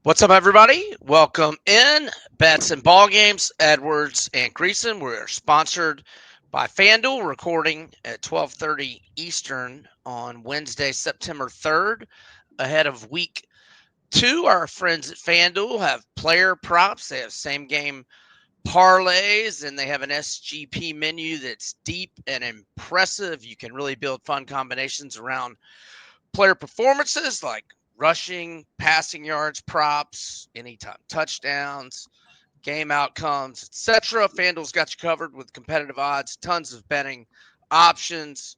What's up, everybody? Welcome in. Bets and Ball Games, Edwards and Greeson. We're sponsored by FanDuel, recording at 12:30 Eastern on Wednesday, September 3rd, ahead of Week 2. Our friends at FanDuel have player props. They have same-game parlays, and they have an SGP menu that's deep and impressive. You can really build fun combinations around player performances like rushing, passing yards, props, anytime touchdowns, game outcomes, etc. FanDuel's got you covered with competitive odds, tons of betting options,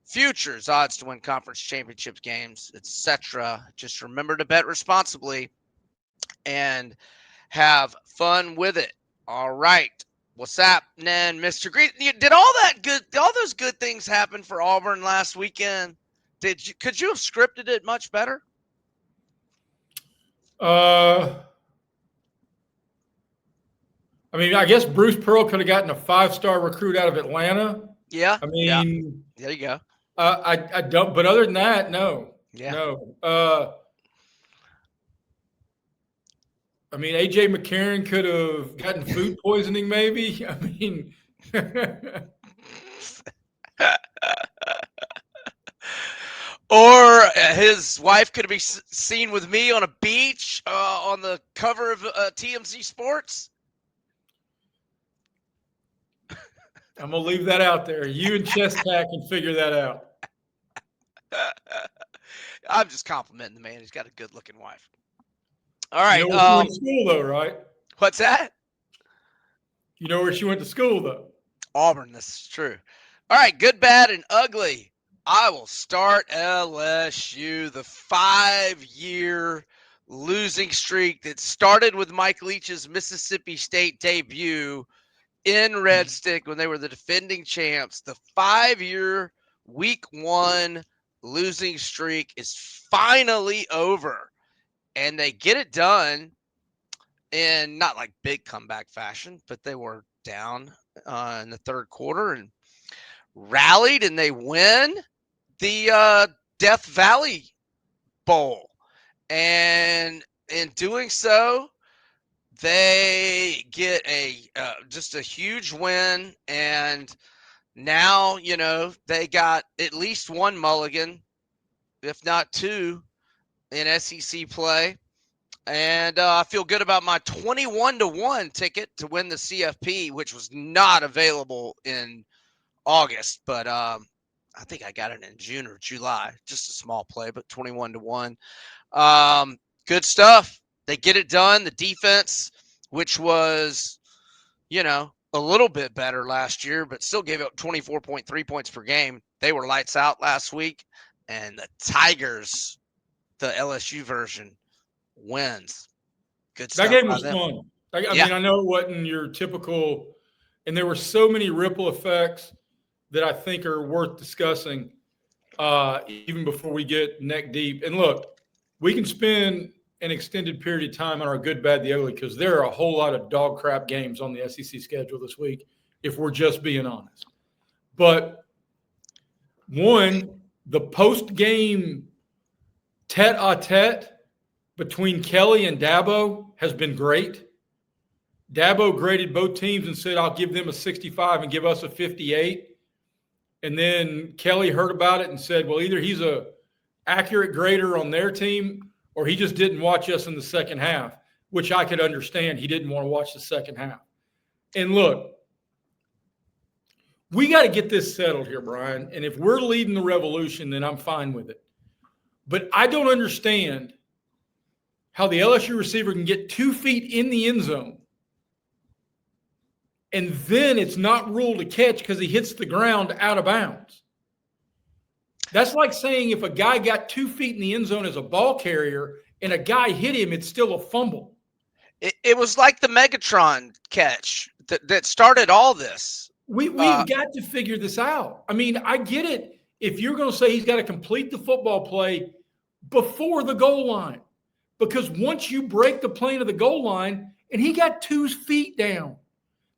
futures, odds to win conference championship games, etc. Just remember to bet responsibly and have fun with it. All right. What's happening, Mr. Green? Did all those good things happen for Auburn last weekend? Could you have scripted it much better? I mean, I guess Bruce Pearl could have gotten a 5-star recruit out of Atlanta. Yeah. I mean, there you go. I don't, but other than that, no. Yeah. No. I mean, AJ McCarron could have gotten food poisoning, maybe. I mean, or his wife could be seen with me on a beach on the cover of TMZ Sports. I'm going to leave that out there. You and Chestack can figure that out. I'm just complimenting the man. He's got a good-looking wife. All right. You know where she went to school, though, right? What's that? You know where she went to school, though? Auburn. This is true. All right. Good, bad, and ugly. I will start LSU, the 5-year losing streak that started with Mike Leach's Mississippi State debut in Red Stick when they were the defending champs. The 5-year week 1 losing streak is finally over, and they get it done in not like big comeback fashion, but they were down in the third quarter and rallied, and they win the Death Valley Bowl. And in doing so, they get just a huge win, and now, they got at least one mulligan, if not two, in SEC play. And I feel good about my 21-1 ticket to win the CFP, which was not available in August, but I think I got it in June or July. Just a small play, but 21-1. Good stuff. They get it done. The defense, which was, a little bit better last year, but still gave up 24.3 points per game. They were lights out last week, and the Tigers, the LSU version, wins. Good stuff. That game was fun. I mean, I know it wasn't your typical, and there were so many ripple effects that I think are worth discussing even before we get neck deep. And look, we can spend an extended period of time on our good, bad, the ugly, because there are a whole lot of dog crap games on the SEC schedule this week, if we're just being honest. But one, the post-game tete-a-tete between Kelly and Dabo has been great. Dabo graded both teams and said, I'll give them a 65 and give us a 58. And then Kelly heard about it and said, well, either he's a accurate grader on their team or he just didn't watch us in the second half, which I could understand. He didn't want to watch the second half. And look, we got to get this settled here, Brian. And if we're leading the revolution, then I'm fine with it. But I don't understand how the LSU receiver can get 2 feet in the end zone and then it's not ruled a catch because he hits the ground out of bounds. That's like saying if a guy got 2 feet in the end zone as a ball carrier and a guy hit him, it's still a fumble. It was like the Megatron catch that started all this. We've got to figure this out. I mean, I get it. If you're going to say he's got to complete the football play before the goal line, because once you break the plane of the goal line and he got 2 feet down,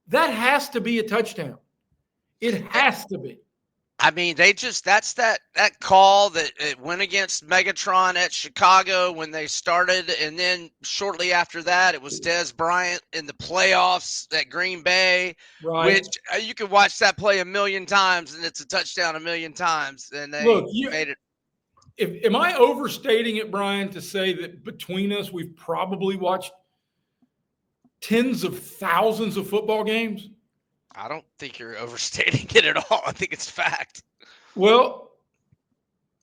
that has to be a touchdown. It has to be. I mean, that's that call that it went against Megatron at Chicago when they started, and then shortly after that, it was Dez Bryant in the playoffs at Green Bay, Right. which you can watch that play a million times, and it's a touchdown a million times, and they Look, made it. Am I overstating it, Brian, to say that between us, we've probably watched tens of thousands of football games? I don't think you're overstating it at all. I think it's fact. Well,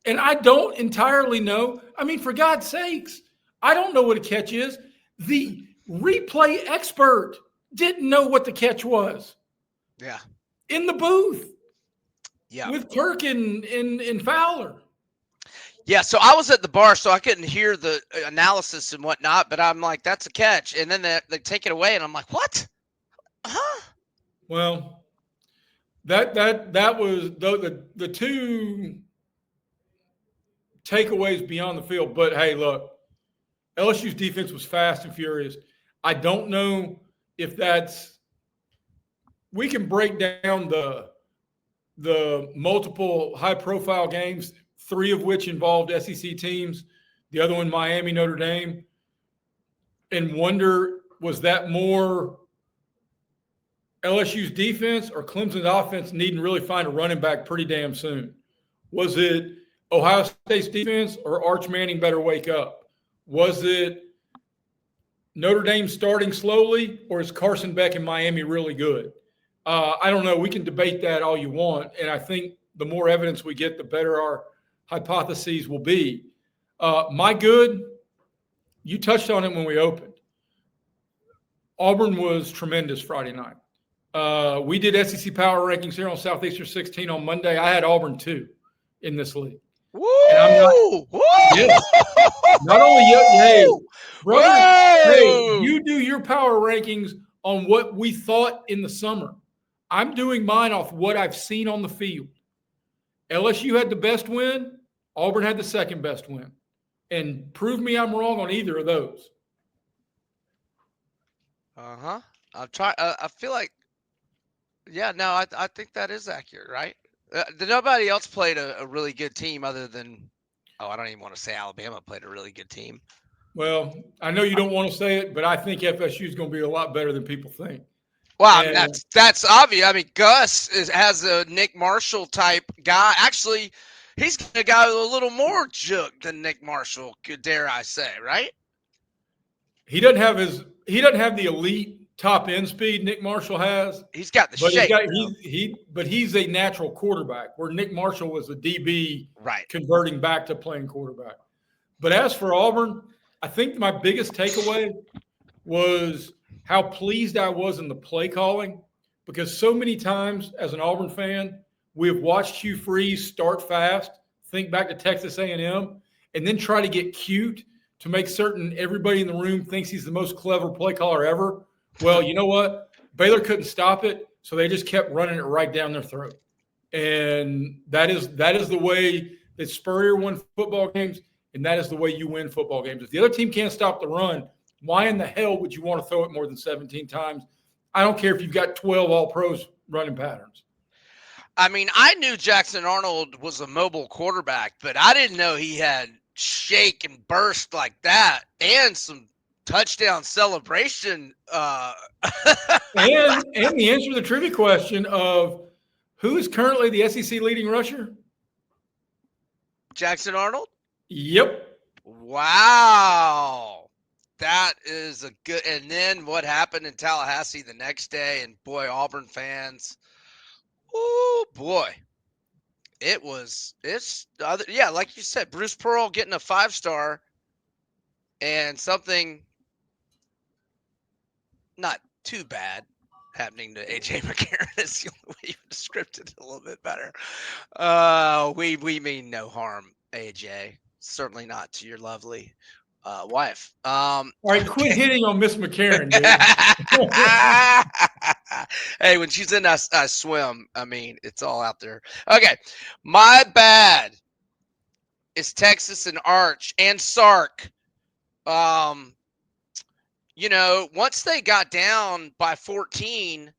and I don't entirely know. I mean, for God's sakes, I don't know what a catch is. The replay expert didn't know what the catch was. Yeah. In the booth. Yeah. With Kirk and Fowler. Yeah, so I was at the bar, so I couldn't hear the analysis and whatnot, but I'm like, that's a catch. And then they take it away, and I'm like, what? Huh? Well, that was the two takeaways beyond the field. But hey, look, LSU's defense was fast and furious. I don't know if that's – we can break down the multiple high-profile games, 3 of which involved SEC teams, the other one Miami, Notre Dame, and wonder, was that more LSU's defense or Clemson's offense needing to really find a running back pretty damn soon? Was it Ohio State's defense or Arch Manning better wake up? Was it Notre Dame starting slowly, or is Carson Beck in Miami really good? I don't know. We can debate that all you want, and I think the more evidence we get, the better our hypotheses will be. My good, you touched on it when we opened. Auburn was tremendous Friday night. We did SEC Power Rankings here on Southeastern 16 on Monday. I had Auburn 2 in this league. Woo! And I'm not, Woo! Yes, not only hey, brother, Whoa! hey, you do your power rankings on what we thought in the summer. I'm doing mine off what I've seen on the field. LSU had the best win. Auburn had the second best win. And prove me I'm wrong on either of those. Uh-huh. I'm trying. I feel like, yeah, no, I think that is accurate, right? Nobody else played a really good team other than, I don't even want to say Alabama played a really good team. Well, I know you don't want to say it, but I think FSU is going to be a lot better than people think. Well, I mean, that's obvious. I mean, Gus has a Nick Marshall type guy. Actually, he's a guy with a little more juke than Nick Marshall, dare I say, right? He doesn't have the elite top end speed Nick Marshall has. He's got the shape. But he's a natural quarterback, where Nick Marshall was a DB, right, converting back to playing quarterback. But as for Auburn, I think my biggest takeaway was how pleased I was in the play calling, because so many times as an Auburn fan, we have watched Hugh Freeze start fast, think back to Texas A&M, and then try to get cute to make certain everybody in the room thinks he's the most clever play caller ever. Well, you know what? Baylor couldn't stop it, so they just kept running it right down their throat. And that is the way that Spurrier won football games, and that is the way you win football games. If the other team can't stop the run, why in the hell would you want to throw it more than 17 times? I don't care if you've got 12 all-pros running patterns. I mean, I knew Jackson Arnold was a mobile quarterback, but I didn't know he had shake and burst like that and some touchdown celebration. And the answer to the trivia question of who is currently the SEC leading rusher? Jackson Arnold? Yep. Wow. That is a good. And then what happened in Tallahassee the next day, and boy, Auburn fans, oh boy, yeah, like you said, Bruce Pearl getting a 5-star and something not too bad happening to AJ McCarron is the only way you described it a little bit better. We mean no harm, AJ. Certainly not to your lovely wife. All right, quit hitting on Miss McCarron, dude. Hey, when she's in I swim. I mean, it's all out there. Okay, my bad. It's Texas and Arch and Sark. Once they got down by 14,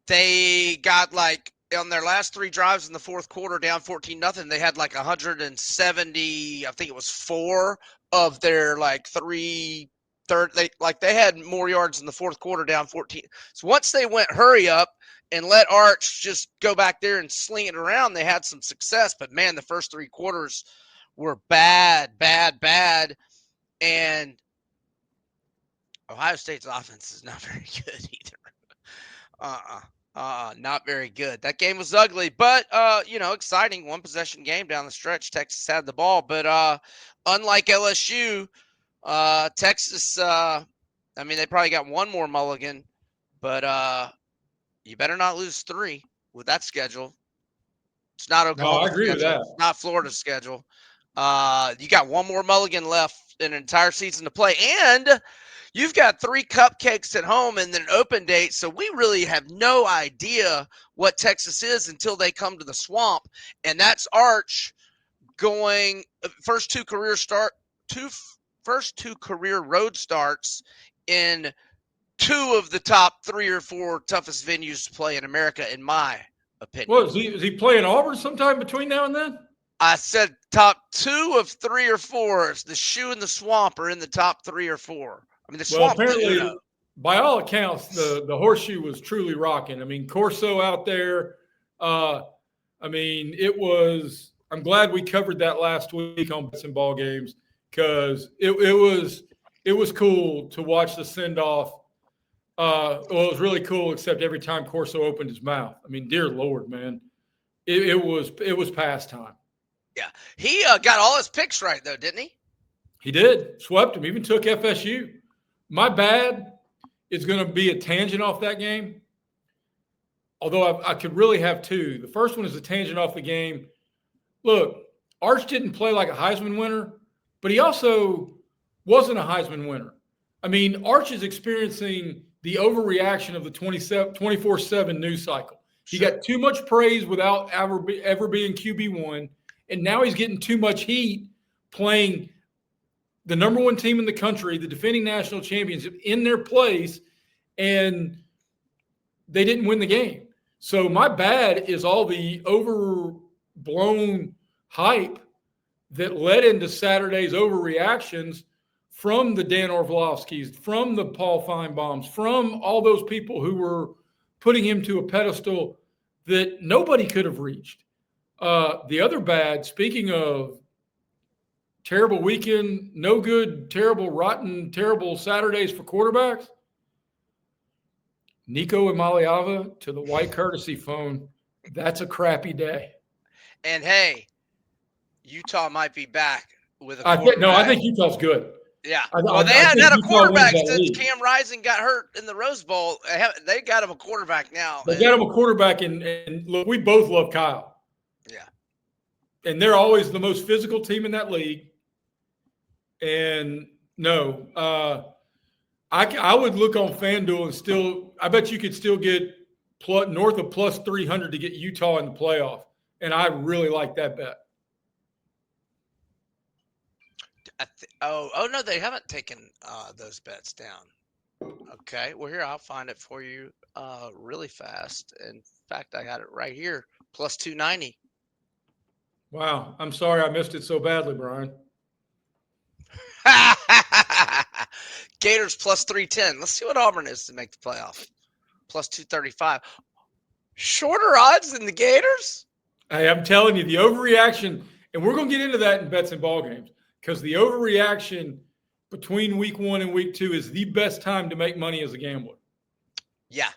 they got like on their last 3 drives in the fourth quarter, down 14-0, they had like 170. I think it was 4 of their like 3 third. They had more yards in the fourth quarter, down 14. So once they went hurry up and let Arch just go back there and sling it around, they had some success. But man, the first 3 quarters were bad. And Ohio State's offense is not very good either. Not very good. That game was ugly, but exciting. 1 possession game down the stretch. Texas had the ball, but unlike LSU, Texas, they probably got 1 more mulligan, but you better not lose 3 with that schedule. It's not Oklahoma's No, I agree schedule. with that. It's not Florida's schedule. You got 1 more mulligan left in an entire season to play, and you've got 3 cupcakes at home and then an open date, so we really have no idea what Texas is until they come to the Swamp, and that's Arch going first 2 career road starts in 2 of the top 3 or 4 toughest venues to play in America, in my opinion. Well, is he playing Auburn sometime between now and then? I said top 2 of 3 or 4. The Shoe and the Swamp are in the top 3 or 4. The Swamp. Apparently, by all accounts, the Horseshoe was truly rocking. Corso out there. It was. I'm glad we covered that last week on Bets and Ball Games, because it was cool to watch the send off. It was really cool, except every time Corso opened his mouth. Dear Lord, man, it was pastime. Yeah, he got all his picks right though, didn't he? He did. Swept him. Even took FSU. My bad is going to be a tangent off that game, although I could really have 2. The first one is a tangent off the game. Look, Arch didn't play like a Heisman winner, but he also wasn't a Heisman winner. Arch is experiencing the overreaction of the 24/7 news cycle. He got too much praise without ever being QB1, and now he's getting too much heat playing the number 1 team in the country, the defending national champions, in their place, and they didn't win the game. So my bad is all the overblown hype that led into Saturday's overreactions from the Dan Orlovskis, from the Paul Feinbaums, from all those people who were putting him to a pedestal that nobody could have reached. The other bad, speaking of terrible weekend, no good, terrible, rotten, terrible Saturdays for quarterbacks, Nico Emaliava to the white courtesy phone. That's a crappy day. And hey, Utah might be back with a quarterback. I think Utah's good. Yeah. They hadn't had a quarterback since Cam Rising got hurt in the Rose Bowl. They got him a quarterback now. They got him a quarterback, and look, we both love Kyle. Yeah. And they're always the most physical team in that league. And no, I would look on FanDuel and I bet you could still get north of plus 300 to get Utah in the playoff. And I really like that bet. No, they haven't taken those bets down. Okay, well, here, I'll find it for you really fast. In fact, I got it right here, plus 290. Wow, I'm sorry I missed it so badly, Brian. Gators plus 310. Let's see what Auburn is to make the playoff. Plus 235. Shorter odds than the Gators? Hey, I'm telling you, the overreaction, and we're going to get into that in Bets and Ball Games, because the overreaction between week 1 and week 2 is the best time to make money as a gambler. Yeah.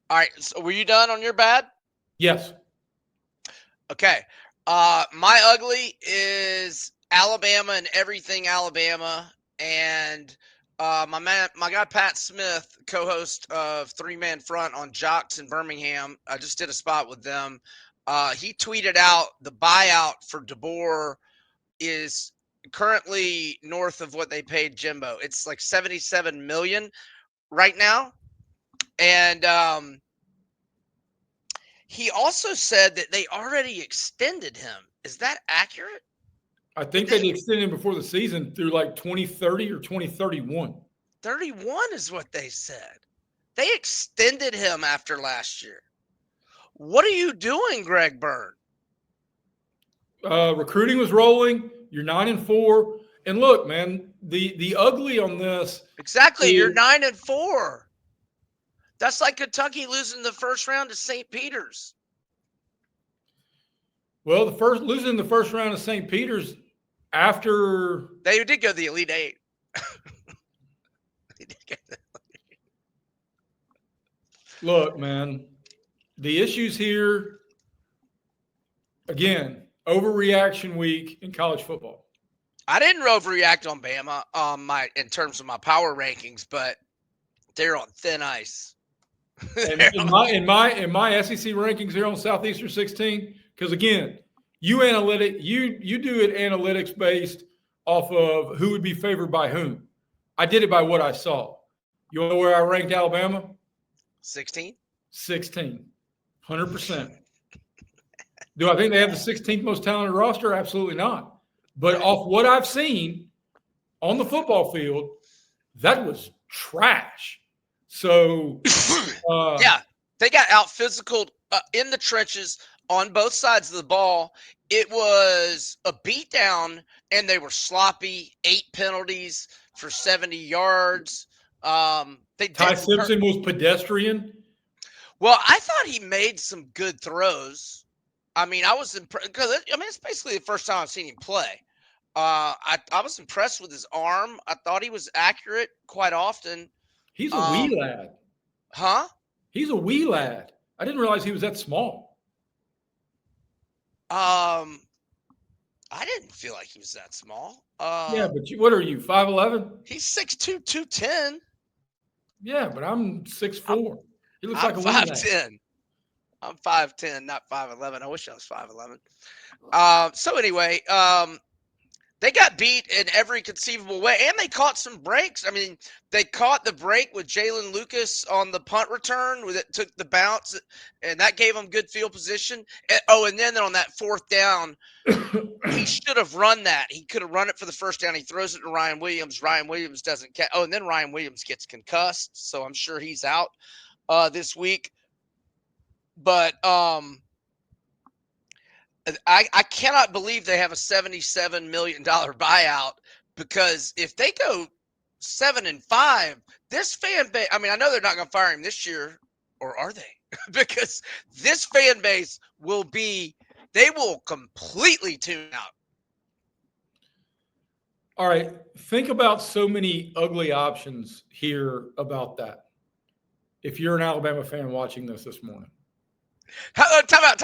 All right, so were you done on your bad? Yes. Okay. My ugly is Alabama and everything Alabama. And my guy Pat Smith, co-host of 3-Man Front on Jocks in Birmingham, I just did a spot with them. He tweeted out the buyout for DeBoer is currently north of what they paid Jimbo. It's like $77 million right now. And he also said that they already extended him. Is that accurate? I think they extended him before the season through like 2030 or 2031. 31 is what they said. They extended him after last year. What are you doing, Greg Byrne? Recruiting was rolling. You're 9-4, and look, man, the ugly on this. Exactly, you're 9-4. That's like Kentucky losing the first round to St. Peter's. Well, losing the first round of St. Peter's after they did go to the Elite Eight. Look, man, the issues here again. Overreaction week in college football. I didn't overreact on Bama in terms of my power rankings, but they're on thin ice. in my SEC rankings here on Southeastern 16, because again, you do it analytics based off of who would be favored by whom. I did it by what I saw. You know where I ranked Alabama? 16. 16. 100%. Do I think they have the 16th most talented roster? Absolutely not. But off what I've seen on the football field, that was trash. So, yeah, they got out physical in the trenches on both sides of the ball. It was a beatdown, and they were sloppy. 8 penalties for 70 yards. Ty Simpson was pedestrian. Well, I thought he made some good throws. I mean, I was impressed because it's basically the first time I've seen him play. I was impressed with his arm. I thought he was accurate quite often. He's a wee lad. Huh? He's a wee lad. I didn't realize he was that small. I didn't feel like he was that small. Yeah, but what are you, 5'11"? He's 6'2", 210. Yeah, but I'm 6'4". He looks like a 5'10". I'm 5'10", not 5'11". I wish I was 5'11". So anyway, they got beat in every conceivable way, and they caught some breaks. I mean, they caught the break with Jalen Lucas on the punt return that took the bounce, and that gave them good field position. And then on that fourth down, he should have run that. He could have run it for the first down. He throws it to Ryan Williams. Ryan Williams doesn't catch. Oh, and then Ryan Williams gets concussed, so I'm sure he's out this week. But I cannot believe they have a $77 million buyout, because if they go 7-5, this fan base, I mean, I know they're not going to fire him this year, or are they? Because this fan base they will completely tune out. All right. Think about so many ugly options here about that. If you're an Alabama fan watching this morning. Time out.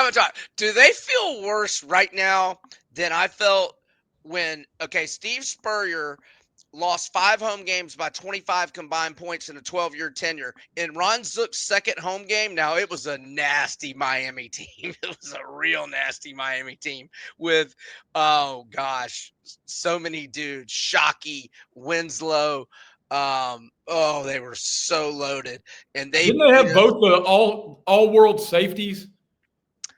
Do they feel worse right now than I felt when, Steve Spurrier lost 5 home games by 25 combined points in a 12-year tenure. In Ron Zook's second home game, now it was a nasty Miami team. It was a real nasty Miami team with, oh gosh, so many dudes. Shockey, Winslow. They were so loaded, and didn't they have both the all world safeties?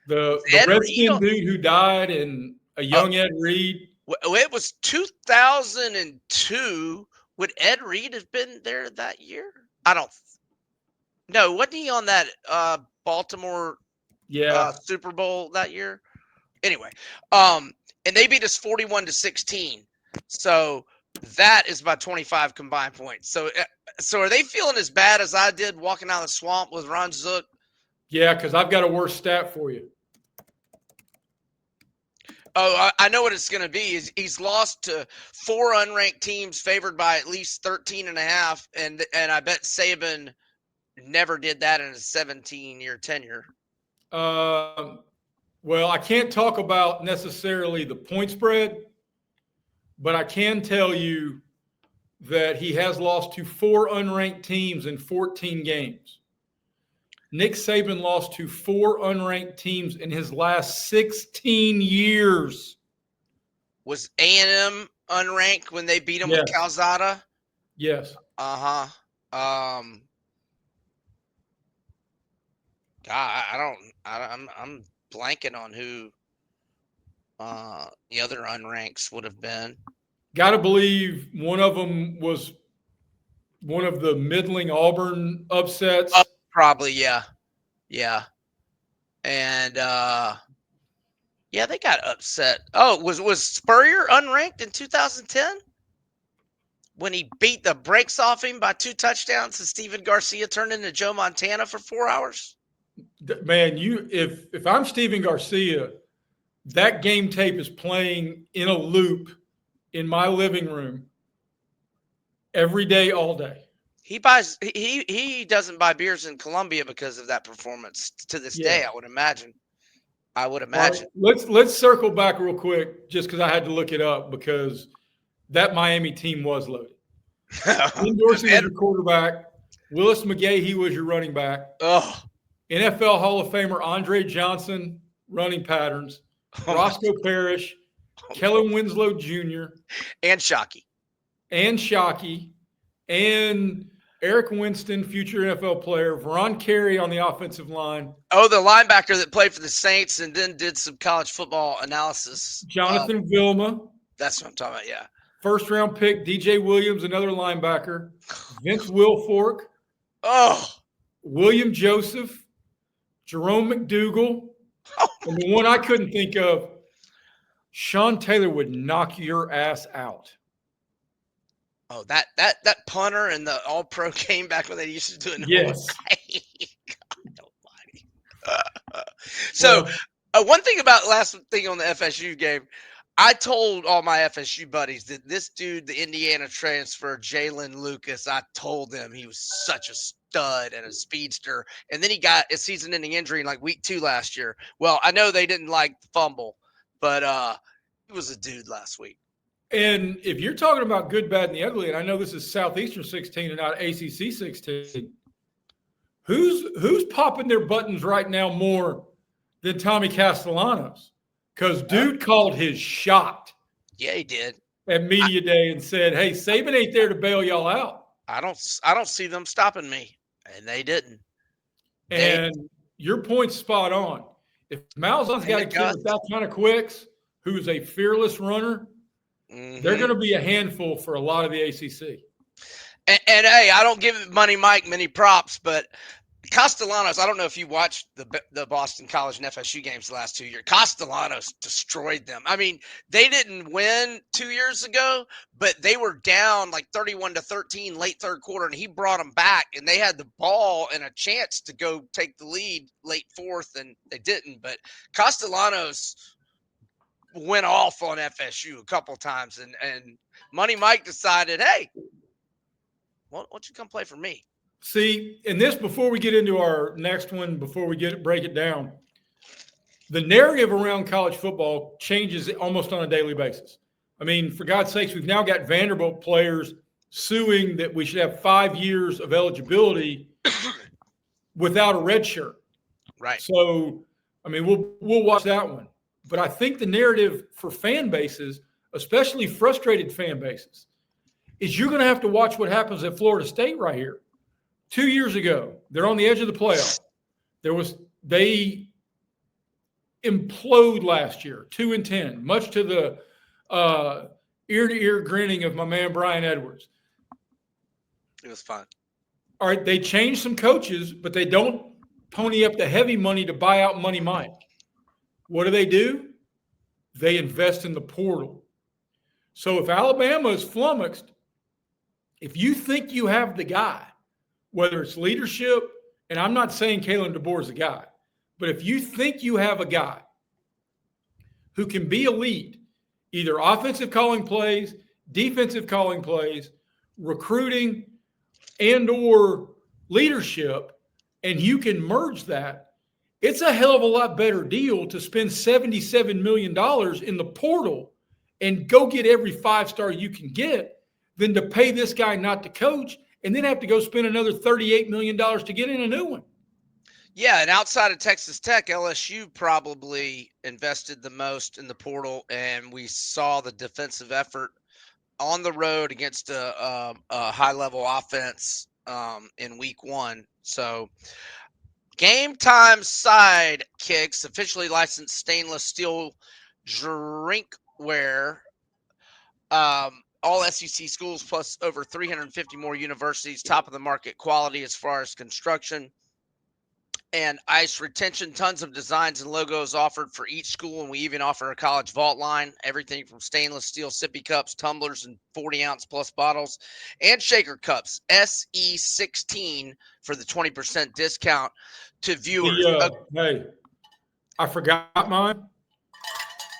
The Redskin dude who died and a young Ed Reed. It was 2002. Would Ed Reed have been there that year? I don't. No, wasn't he on that Baltimore Super Bowl that year? Anyway, and they beat us 41-16. So that is by 25 combined points. So are they feeling as bad as I did walking out of the swamp with Ron Zook? Yeah, because I've got a worse stat for you. Oh, I know what it's going to be. He's lost to 4 unranked teams favored by at least 13.5, and I bet Saban never did that in a 17-year tenure. Well, I can't talk about necessarily the point spread, but I can tell you that he has lost to 4 unranked teams in 14 games. Nick Saban lost to 4 unranked teams in his last 16 years. Was A&M unranked when they beat him with Calzada? Yes. God, I'm blanking on who the other unranks would have been. Got to believe one of them was one of the middling Auburn upsets. Probably, yeah. And yeah, they got upset. Oh, was Spurrier unranked in 2010 when he beat the brakes off him by 2 touchdowns and Steven Garcia turned into Joe Montana for 4 hours? Man, if I'm Steven Garcia, that game tape is playing in a loop in my living room every day, all day. He doesn't buy beers in Columbia because of that performance to this day, I would imagine. All right, let's circle back real quick just because I had to look it up because that Miami team was loaded. Ken Dorsey was your quarterback. Willis McGahee was your running back. Oh. NFL Hall of Famer Andre Johnson running patterns. Roscoe Parrish, Kellen Winslow Jr. And Shockey. And Eric Winston, future NFL player. Veron Carey on the offensive line. Oh, the linebacker that played for the Saints and then did some college football analysis. Jonathan Vilma. That's what I'm talking about, yeah. First round pick, DJ Williams, another linebacker. Vince Wilfork. Oh. William Joseph. Jerome McDougal. And the one I couldn't think of, Sean Taylor would knock your ass out. Oh, that punter in the All-Pro game back when they used to do it. Yes. God almighty. So, one thing about last thing on the FSU game, I told all my FSU buddies that this dude, the Indiana transfer, Jalen Lucas, I told them he was such a stud and a speedster. And then he got a season-ending injury in like week 2 last year. Well, I know they didn't like the fumble, but he was a dude last week. And if you're talking about good, bad, and the ugly, and I know this is Southeastern 16 and not ACC 16, who's popping their buttons right now more than Tommy Castellanos? Because dude called his shot. Yeah, he did. At media day and said, "Hey, Saban ain't there to bail y'all out." I don't see them stopping me, and they didn't. And your point's spot on. If Malzahn's got a kid with that kind of quicks, who is a fearless runner, they're going to be a handful for a lot of the ACC. And hey, I don't give Money Mike many props, but Castellanos, I don't know if you watched the Boston College and FSU games the last 2 years. Castellanos destroyed them. I mean, they didn't win 2 years ago, but they were down like 31-13 late third quarter, and he brought them back, and they had the ball and a chance to go take the lead late fourth, and they didn't. But Castellanos went off on FSU a couple times, and Money Mike decided, hey, why don't you come play for me? See, and this, before we get into our next one, before we break it down, the narrative around college football changes almost on a daily basis. I mean, for God's sakes, we've now got Vanderbilt players suing that we should have 5 years of eligibility without a red shirt. Right. So, I mean, we'll watch that one. But I think the narrative for fan bases, especially frustrated fan bases, is you're going to have to watch what happens at Florida State right here. 2 years ago, they're on the edge of the playoff. They implode last year, 2-10, much to the ear-to-ear grinning of my man Brian Edwards. It was fun. All right, they changed some coaches, but they don't pony up the heavy money to buy out Money Mike. What do? They invest in the portal. So if Alabama is flummoxed, if you think you have the guy, whether it's leadership, and I'm not saying Kalen DeBoer is a guy, but if you think you have a guy who can be a lead, either offensive calling plays, defensive calling plays, recruiting, and or leadership, and you can merge that, it's a hell of a lot better deal to spend $77 million in the portal and go get every 5-star you can get than to pay this guy not to coach and then have to go spend another $38 million to get in a new one. Yeah, and outside of Texas Tech, LSU probably invested the most in the portal, and we saw the defensive effort on the road against a high-level offense in week 1. So Game Time Sidekicks, officially licensed stainless steel drinkware. All SEC schools plus over 350 more universities, top of the market quality as far as construction. and ice retention. Tons of designs and logos offered for each school, and we even offer a college vault line. Everything from stainless steel sippy cups, tumblers, and 40-ounce plus bottles, and shaker cups. SE16 for the 20% discount to viewers. Hey, I forgot mine.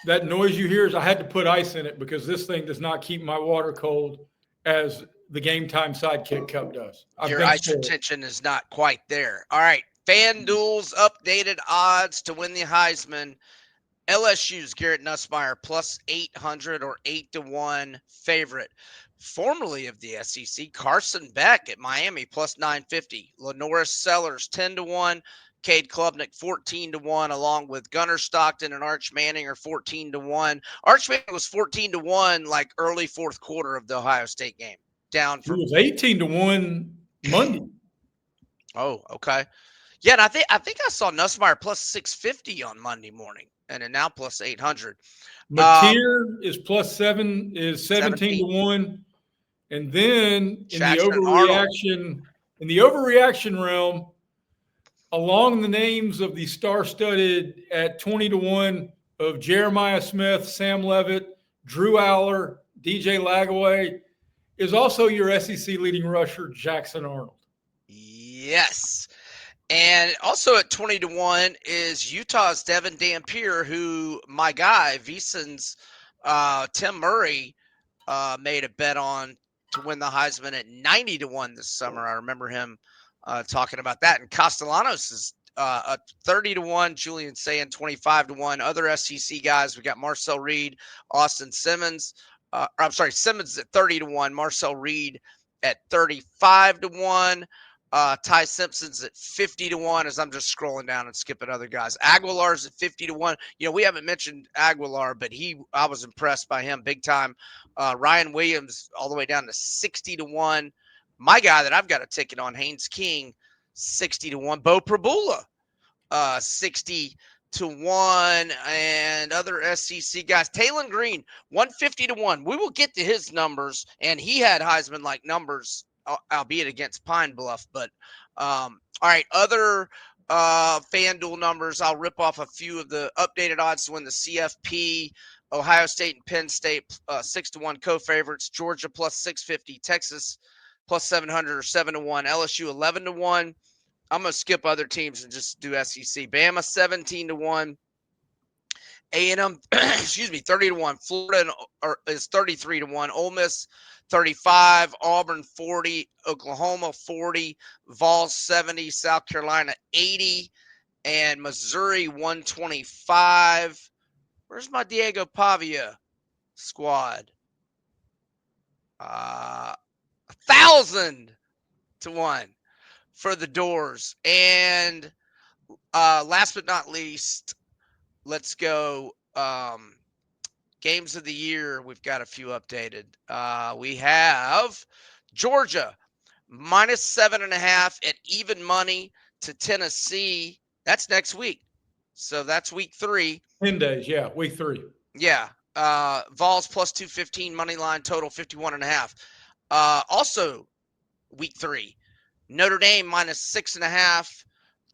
That noise you hear is I had to put ice in it because this thing does not keep my water cold as the Game Time Sidekick Cup does. Your ice retention is not quite there. All right. FanDuel's updated odds to win the Heisman. LSU's Garrett Nussmeier plus 800 or 8-1 favorite. Formerly of the SEC, Carson Beck at Miami plus 950. Lenoris Sellers 10-1. Cade Klubnik 14-1, along with Gunnar Stockton and Arch Manning are 14-1. Arch Manning was 14-1 like early fourth quarter of the Ohio State game. Down from he was 18-1 Monday. Oh, okay. Yeah, and I think I saw Nussmeier plus 650 on Monday morning, and then now plus 800. Mateer is plus 17-1, and then in the overreaction realm, along the names of the star-studded at 20-1 of Jeremiah Smith, Sam Levitt, Drew Aller, DJ Lagaway, is also your SEC leading rusher, Jackson Arnold. Yes. And also at 20-1 is Utah's Devin Dampier, who my guy, VSiN's Tim Murray, made a bet on to win the Heisman at 90-1 this summer. I remember him talking about that. And Castellanos is a 30-1, Julian saying 25-1. Other SEC guys, we got Marcel Reed, Austin Simmons. Simmons at 30-1, Marcel Reed at 35-1. Ty Simpson's at 50-1 as I'm just scrolling down and skipping other guys. Aguilar's at 50-1. We haven't mentioned Aguilar, but I was impressed by him big time. Ryan Williams all the way down to 60-1. My guy that I've got a ticket on, Haynes King, 60-1. Bo Prabula, 60-1, and other SEC guys. Taylon Green, 150-1. We will get to his numbers, and he had Heisman-like numbers, albeit against Pine Bluff. But all right, other FanDuel numbers. I'll rip off a few of the updated odds to win the CFP. Ohio State and Penn State 6-1 co-favorites. Georgia plus 650. Texas plus 700 or 7-1. LSU 11-1. I'm gonna skip other teams and just do SEC. Bama 17-1. A&M, 30-1. Florida is 33-1. Ole Miss 35, Auburn 40, Oklahoma 40, Vols 70, South Carolina 80, and Missouri 125. Where's my Diego Pavia squad? 1,000-1 for the Doors. And last but not least, let's go games of the year. We've got a few updated. We have Georgia minus 7.5 at even money to Tennessee. That's next week. So that's week 3. 10 days, yeah, week 3. Yeah. Vols plus 215 money line, total 51.5. Also week 3. Notre Dame minus 6.5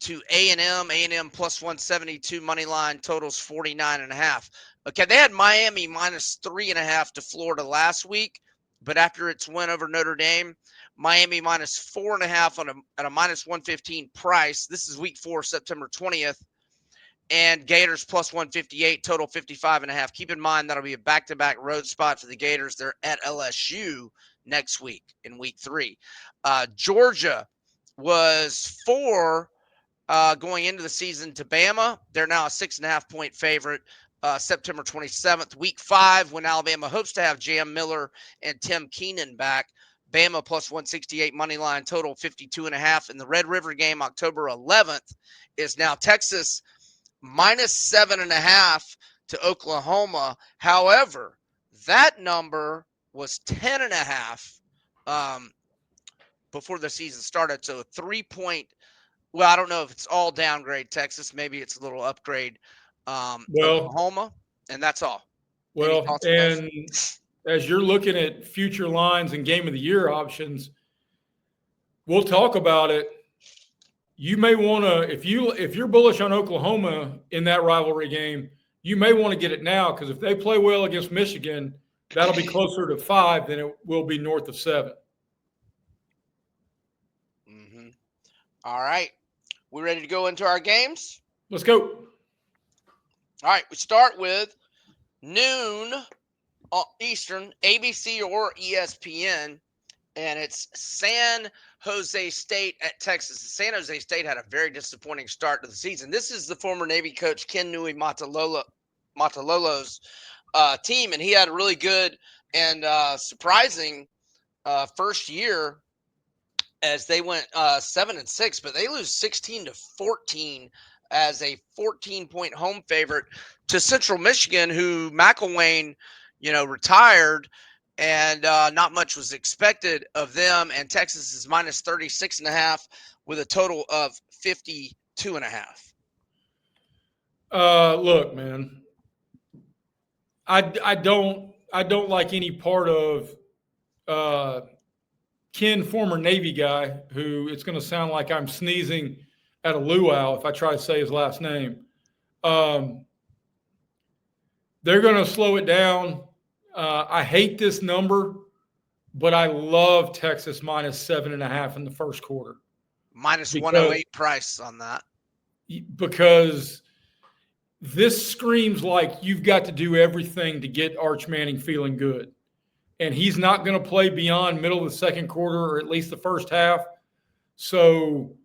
to A&M. A&M plus 172 money line, totals 49.5. Okay, they had Miami minus 3.5 to Florida last week, but after its win over Notre Dame, Miami minus 4.5 at a minus 115 price. This is week 4, September 20th. And Gators plus 158, total 55.5. Keep in mind that'll be a back-to-back road spot for the Gators. They're at LSU next week in week 3. Georgia was 4 going into the season to Bama. They're now a 6.5-point favorite. September 27th, week 5, when Alabama hopes to have Jam Miller and Tim Keenan back. Bama plus 168 money line, total 52.5. In the Red River game, October 11th, is now Texas minus 7.5 to Oklahoma. However, that number was 10.5 before the season started. So 3-point. Well, I don't know if it's all downgrade Texas. Maybe it's a little upgrade Oklahoma, and that's all. Well, and as you're looking at future lines and game of the year options, we'll talk about it you may want to, if you're bullish on Oklahoma in that rivalry game, you may want to get it now, because if they play well against Michigan, that'll be closer to 5 than it will be north of 7. Mm-hmm. All right. We ready to go into our games? Let's go. All right. We start with noon Eastern, ABC or ESPN, and it's San Jose State at Texas. San Jose State had a very disappointing start to the season. This is the former Navy coach Ken Nui Matalolo's team, and he had a really good and surprising first year as they went 7-6, but they lose 16-14 as a 14-point home favorite to Central Michigan, who McElwain, retired, and not much was expected of them. And Texas is minus 36.5 with a total of 52.5. Look, man, I don't like any part of Ken, former Navy guy, who it's going to sound like I'm sneezing at a luau if I try to say his last name. They're going to slow it down. I hate this number, but I love Texas minus 7.5 in the first quarter. Minus 108 price on that. Because this screams like you've got to do everything to get Arch Manning feeling good. And he's not going to play beyond middle of the second quarter, or at least the first half. So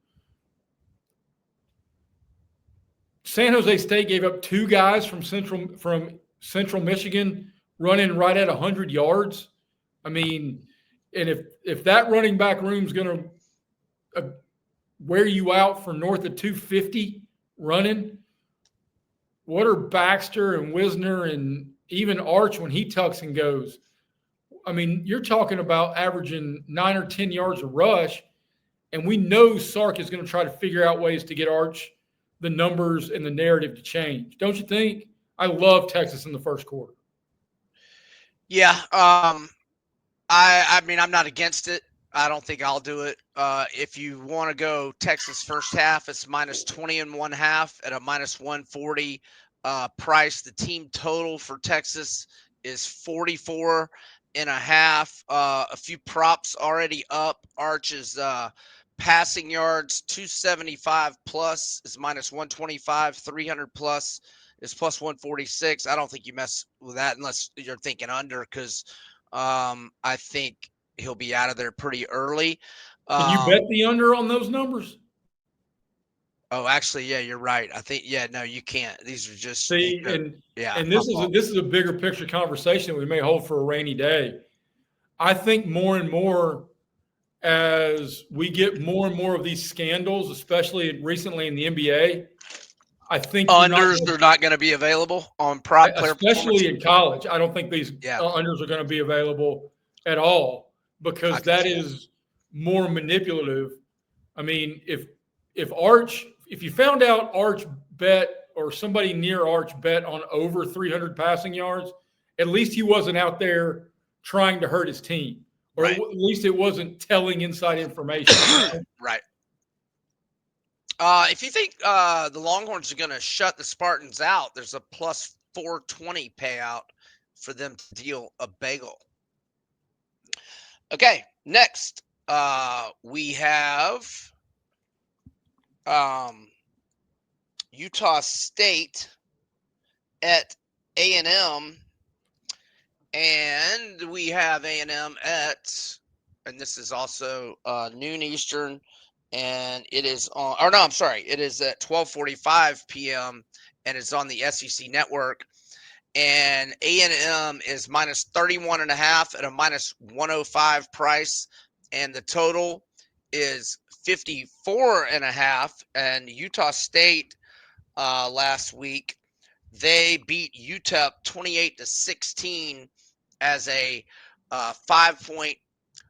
San Jose State gave up 2 guys from Central Michigan running right at 100 yards. I mean, and if that running back room is going to wear you out for north of 250 running, what are Baxter and Wisner and even Arch when he tucks and goes? I mean, you're talking about averaging 9 or 10 yards a rush, and we know Sark is going to try to figure out ways to get Arch the numbers and the narrative to change. Don't you think? I love Texas in the first quarter. Yeah. I mean, I'm not against it. I don't think I'll do it. If you want to go Texas first half, it's minus 20.5 at a minus 140 price. The team total for Texas is 44.5. A few props already up. Arch's passing yards 275 plus is minus 125. 300 plus is plus 146. I don't think you mess with that unless you're thinking under, because I think he'll be out of there pretty early. Can you bet the under on those numbers? Oh, actually, yeah, you're right. I think, no, you can't. These are just and this is a bigger picture conversation we may hold for a rainy day. I think more and more as we get more and more of these scandals, especially recently in the NBA, I think unders are not going to be available on prop player, especially in college. I don't think these unders are going to be available at all, because that is more manipulative. I mean, if you found out Arch bet, or somebody near Arch bet on over 300 passing yards, at least he wasn't out there trying to hurt his team, or at least it wasn't telling inside information. Right. If you think the Longhorns are going to shut the Spartans out, there's a plus 420 payout for them to deal a bagel. Okay, next we have Utah State at A&M, and we have A&M at, and this is also noon Eastern, and it is on, or no, I'm sorry, it is at 12:45 p.m. and it's on the SEC network. And A&M is minus 31.5 at a minus 105 price, and the total is 54.5. And Utah State last week, they beat UTEP 28-16 as a 5-point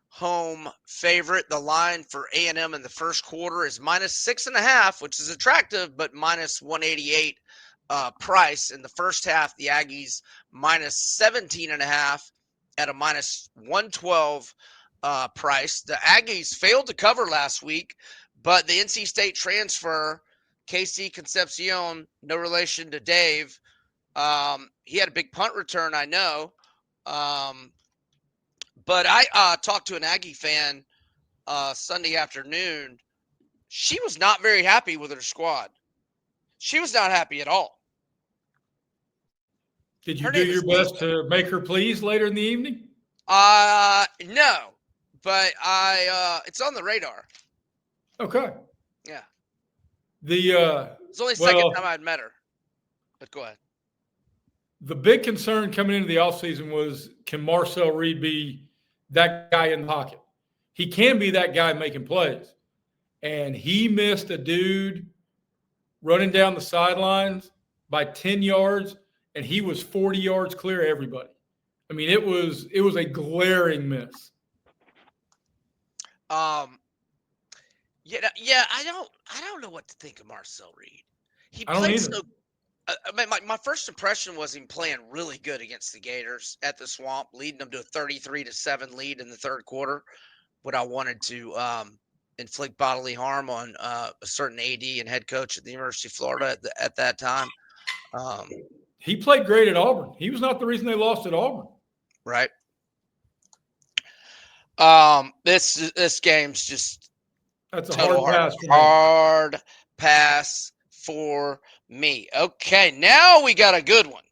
home favorite. The line for A&M in the first quarter is minus 6.5, which is attractive, but minus 188 price. In the first half, the Aggies minus 17.5 at a minus 112 price. The Aggies failed to cover last week, But the NC State transfer, KC Concepcion, no relation to Dave, he had a big punt return, I know. But I talked to an Aggie fan Sunday afternoon. She was not very happy with her squad. She was not happy at all. Did you Her do name your is best Lisa. to make her pleased later in the evening? No, but it's on the radar. Okay. Yeah. It's the only second time I'd met her. But go ahead. The big concern coming into the offseason was, can Marcel Reed be that guy in the pocket? He can be that guy making plays. And he missed a dude running down the sidelines by 10 yards, and he was 40 yards clear of everybody. I mean, it was a glaring miss. Yeah, I don't know what to think of Marcel Reed. He played so. My first impression was him playing really good against the Gators at the Swamp, leading them to a 33-7 lead in the third quarter. When I wanted to inflict bodily harm on a certain AD and head coach at the University of Florida at that time. He played great at Auburn. He was not the reason they lost at Auburn. Right. This game's just that's a hard pass for me. Hard pass for me. Okay, now we got a good one.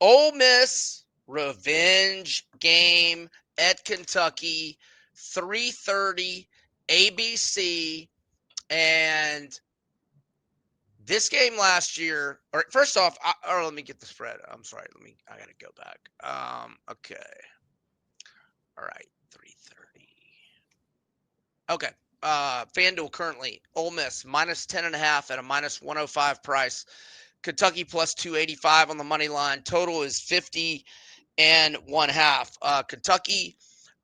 Ole Miss revenge game at Kentucky, 3:30 ABC, and this game last year. Or first off, let me get the spread. I'm sorry. I gotta go back. Okay. All right, 3:30. Okay. FanDuel currently Ole Miss minus 10.5 at a minus 105 price. Kentucky plus 285 on the money line. Total is 50.5. Kentucky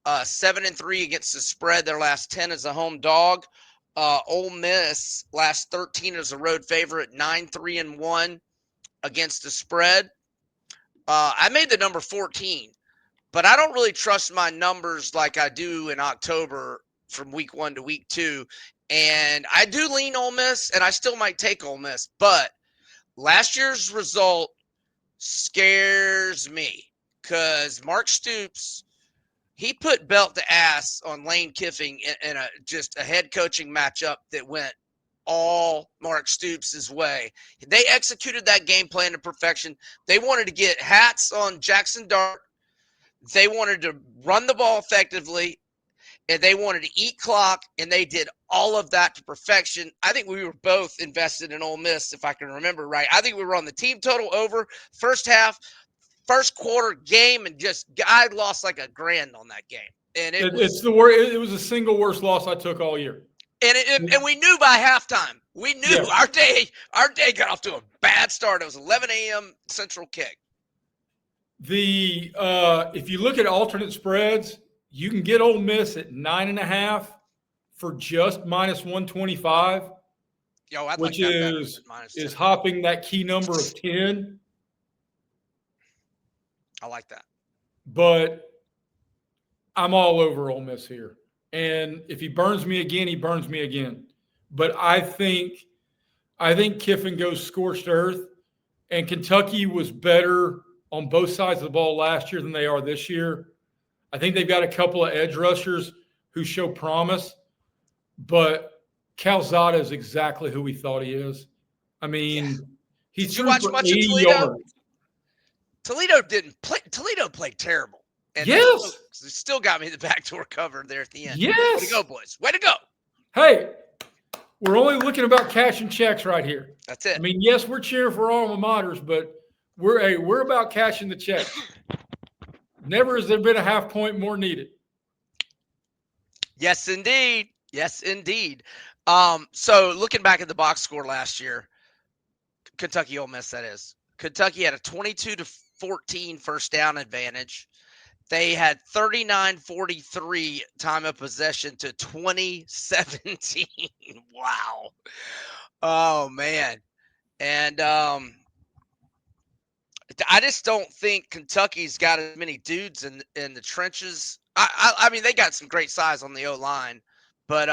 7-3 against the spread. Their last 10 as a home dog. Ole Miss last 13 as a road favorite. 9-3-1 against the spread. I made the number 14, but I don't really trust my numbers like I do in October from week 1 to week 2. And I do lean Ole Miss, and I still might take Ole Miss, but last year's result scares me because Mark Stoops, he put belt to ass on Lane Kiffin in just a head coaching matchup that went all Mark Stoops' way. They executed that game plan to perfection. They wanted to get hats on Jackson Dart. They wanted to run the ball effectively, and they wanted to eat clock, and they did all of that to perfection. I think we were both invested in Ole Miss, if I can remember right. I think we were on the team total over first half, first quarter game, and just I lost like $1,000 on that game. And it was the single worst loss I took all year. And we knew by halftime. We knew our day got off to a bad start. It was 11 a.m. Central kick. If you look at alternate spreads, you can get Ole Miss at 9.5 for just minus 125. Which is hopping that key number of 10. I like that. But I'm all over Ole Miss here. And if he burns me again, he burns me again. But I think Kiffin goes scorched earth. And Kentucky was better on both sides of the ball last year than they are this year. I think they've got a couple of edge rushers who show promise. But Calzada is exactly who we thought he is. I mean, he threw for 80 yards. Toledo didn't play. Toledo played terrible. And they still got me the backdoor cover there at the end. Yes. Way to go, boys. Way to go. Hey, we're only looking about cashing checks right here. That's it. I mean, yes, we're cheering for our alma maters, but we're about cashing the check. Never has there been a half point more needed. Yes, indeed. Yes, indeed. So looking back at the box score last year, Kentucky Ole Miss, that is. Kentucky had a 22-14 first down advantage. They had 39-43 time of possession to 2017. Wow. Oh, man. And I just don't think Kentucky's got as many dudes in the trenches. I mean, they got some great size on the O-line, but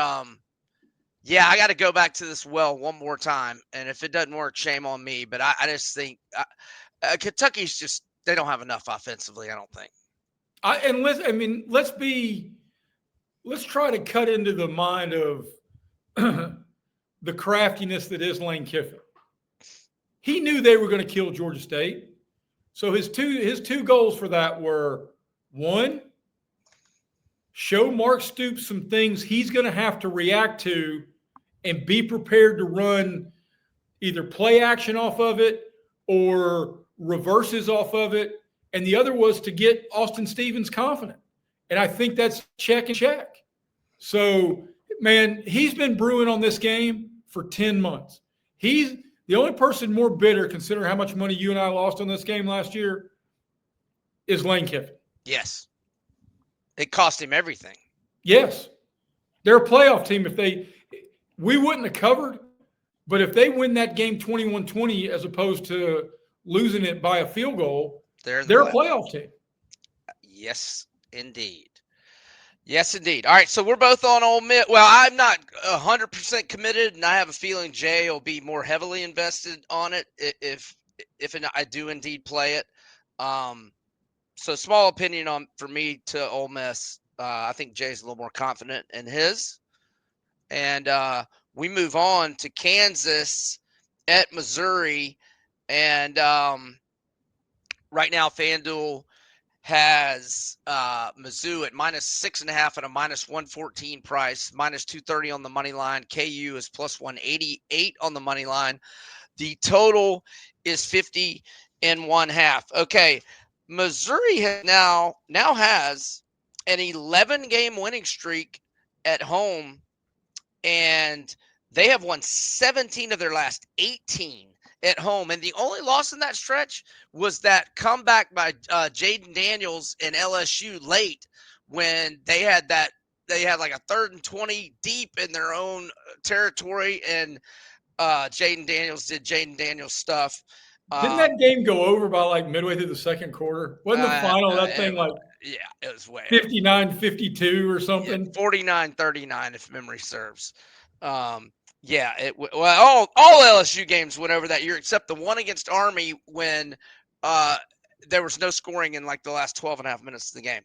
Yeah, I got to go back to this well one more time, and if it doesn't work, shame on me. But I just think Kentucky's just they don't have enough offensively. I don't think. Let's try to cut into the mind of the craftiness that is Lane Kiffin. He knew they were going to kill Georgia State. So his two goals for that were, one, show Mark Stoops some things he's going to have to react to and be prepared to run either play action off of it or reverses off of it. And the other was to get Austin Stevens confident. And I think that's check and check. So, man, he's been brewing on this game for 10 months. He's the only person more bitter, considering how much money you and I lost on this game last year, is Lane Kiffin. Yes. It cost him everything. Yes. They're a playoff team. We wouldn't have covered, but if they win that game 21-20 as opposed to losing it by a field goal, they're a playoff team. Yes, indeed. Yes, indeed. All right, so we're both on Ole Miss. Well, I'm not 100% committed, and I have a feeling Jay will be more heavily invested on it if I do indeed play it. So small opinion for me to Ole Miss. I think Jay's a little more confident in his. And we move on to Kansas at Missouri, and right now FanDuel has Mizzou at -6.5 at a -114 price, -230 on the money line. KU is +188 on the money line. The total is 50.5. Okay, Missouri now has an 11-game winning streak at home, and they have won 17 of their last 18 at home. And the only loss in that stretch was that comeback by Jaden Daniels and LSU late when they had like a 3rd and 20 deep in their own territory, and Jaden Daniels did Jaden Daniels stuff. Didn't that game go over by like midway through the second quarter? Wasn't the final that thing like it was way 59-52 or something? Yeah, 49-39 if memory serves. All LSU games went over that year except the one against Army when there was no scoring in like the last 12 and a half minutes of the game.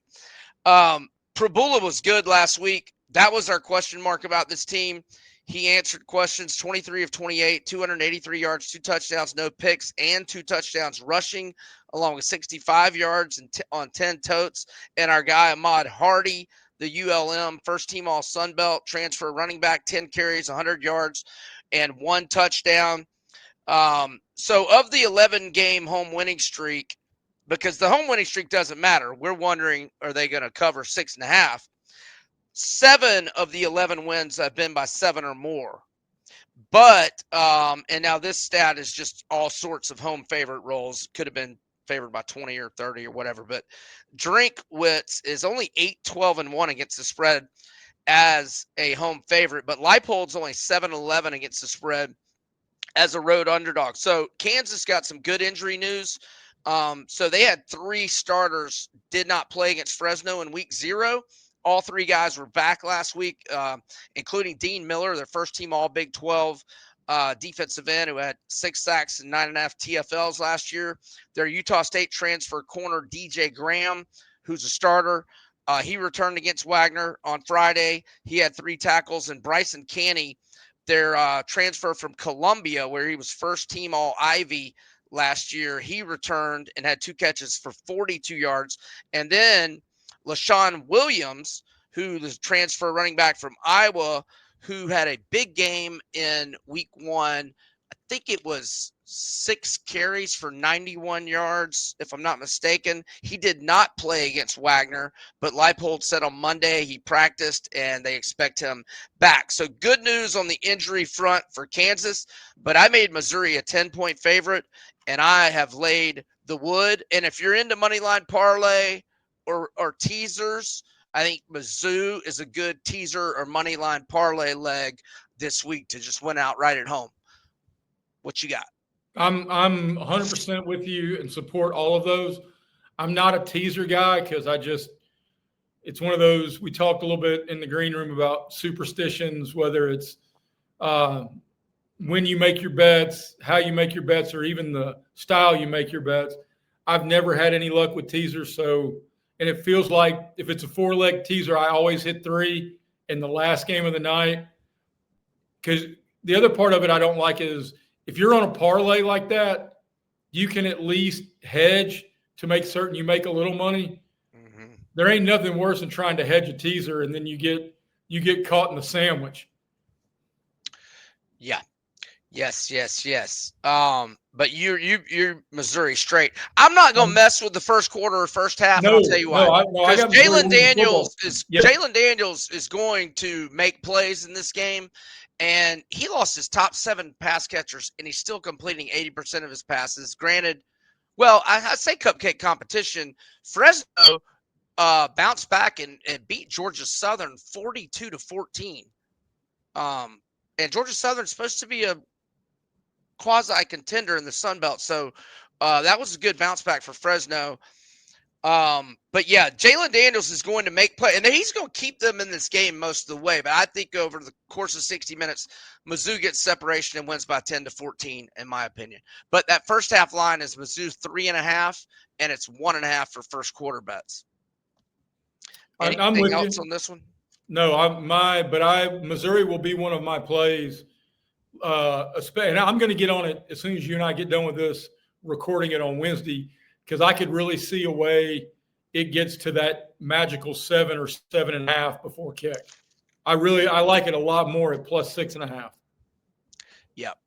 Prabula was good last week. That was our question mark about this team. He answered questions 23 of 28, 283 yards, 2 touchdowns, no picks, and 2 touchdowns rushing, along with 65 yards on 10 totes. And our guy, Ahmad Hardy, the ULM first-team All-Sun Belt transfer running back, 10 carries, 100 yards, and 1 touchdown. So of the 11-game home winning streak, because the home winning streak doesn't matter, we're wondering, are they going to cover 6.5? 7 of the 11 wins have been by 7 or more. But, and now this stat is just all sorts of home favorite roles. Could have been favored by 20 or 30 or whatever. But Drinkwitz is only 8-12-1 against the spread as a home favorite. But Leipold's only 7-11 against the spread as a road underdog. So Kansas got some good injury news. So they had 3 starters did not play against Fresno in week 0. All 3 guys were back last week, including Dean Miller, their first-team All-Big 12 defensive end who had 6 sacks and 9.5 TFLs last year. Their Utah State transfer corner DJ Graham, who's a starter, he returned against Wagner on Friday. He had 3 tackles. And Bryson Canny, their transfer from Columbia, where he was first-team All-Ivy last year, he returned and had 2 catches for 42 yards. And then LaShawn Williams, who is transfer running back from Iowa, who had a big game in week 1. I think it was 6 carries for 91 yards, if I'm not mistaken. He did not play against Wagner, but Leipold said on Monday he practiced and they expect him back. So good news on the injury front for Kansas, but I made Missouri a 10-point favorite, and I have laid the wood. And if you're into moneyline parlay or teasers, I think Mizzou is a good teaser or money line parlay leg this week to just win outright at home. What you got? I'm 100% with you and support all of those. I'm not a teaser guy because it's one of those, we talked a little bit in the green room about superstitions, whether it's when you make your bets, how you make your bets, or even the style you make your bets. I've never had any luck with teasers. So, and it feels like if it's a 4-leg teaser, I always hit 3 in the last game of the night. Because the other part of it I don't like is if you're on a parlay like that, you can at least hedge to make certain you make a little money. Mm-hmm. There ain't nothing worse than trying to hedge a teaser and then you get caught in the sandwich. Yeah. Yes. But you're Missouri straight. I'm not gonna mess with the first quarter or first half, and I'll tell you why. Because Jalen Daniels is going to make plays in this game, and he lost his top 7 pass catchers, and he's still completing 80% of his passes. Granted, well, I say cupcake competition. Fresno bounced back and beat Georgia Southern 42-14. And Georgia Southern's supposed to be a quasi contender in the Sun Belt, so that was a good bounce back for Fresno. But yeah, Jalen Daniels is going to make play, and he's going to keep them in this game most of the way. But I think over the course of 60 minutes, Mizzou gets separation and wins by 10-14, in my opinion. But that first half line is Mizzou 3.5, and it's 1.5 for first quarter bets. Anything else on this one? No, Missouri will be one of my plays. And I'm going to get on it as soon as you and I get done with this, recording it on Wednesday, because I could really see a way it gets to that magical 7 or 7.5 before kick. I like it a lot more at plus 6.5. Yep.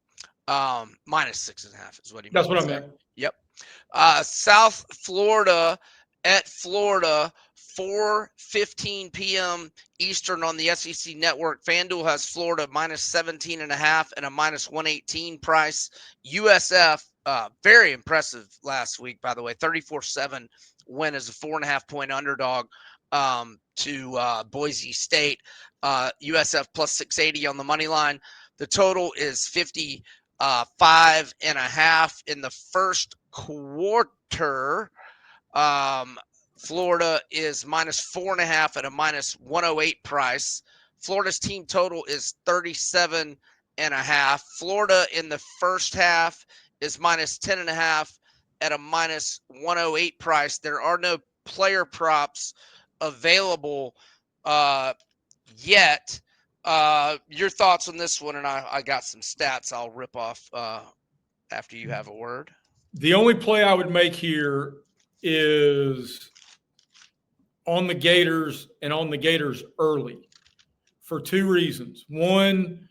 Minus 6.5 is what he meant. That's what I meant. Yep. South Florida at Florida, 4:15 p.m. Eastern on the SEC Network. FanDuel has Florida minus 17.5 and a minus 118 price. USF, very impressive last week, by the way. 34-7 win as a 4.5-point underdog to Boise State. USF plus 680 on the money line. The total is 55.5 in the first quarter. Florida is minus 4.5 at a minus 108 price. Florida's team total is 37.5. Florida in the first half is minus 10.5 at a minus 108 price. There are no player props available yet. Your thoughts on this one? And I got some stats I'll rip off after you have a word. The only play I would make here is on the Gators and on the Gators early for 2 reasons. One,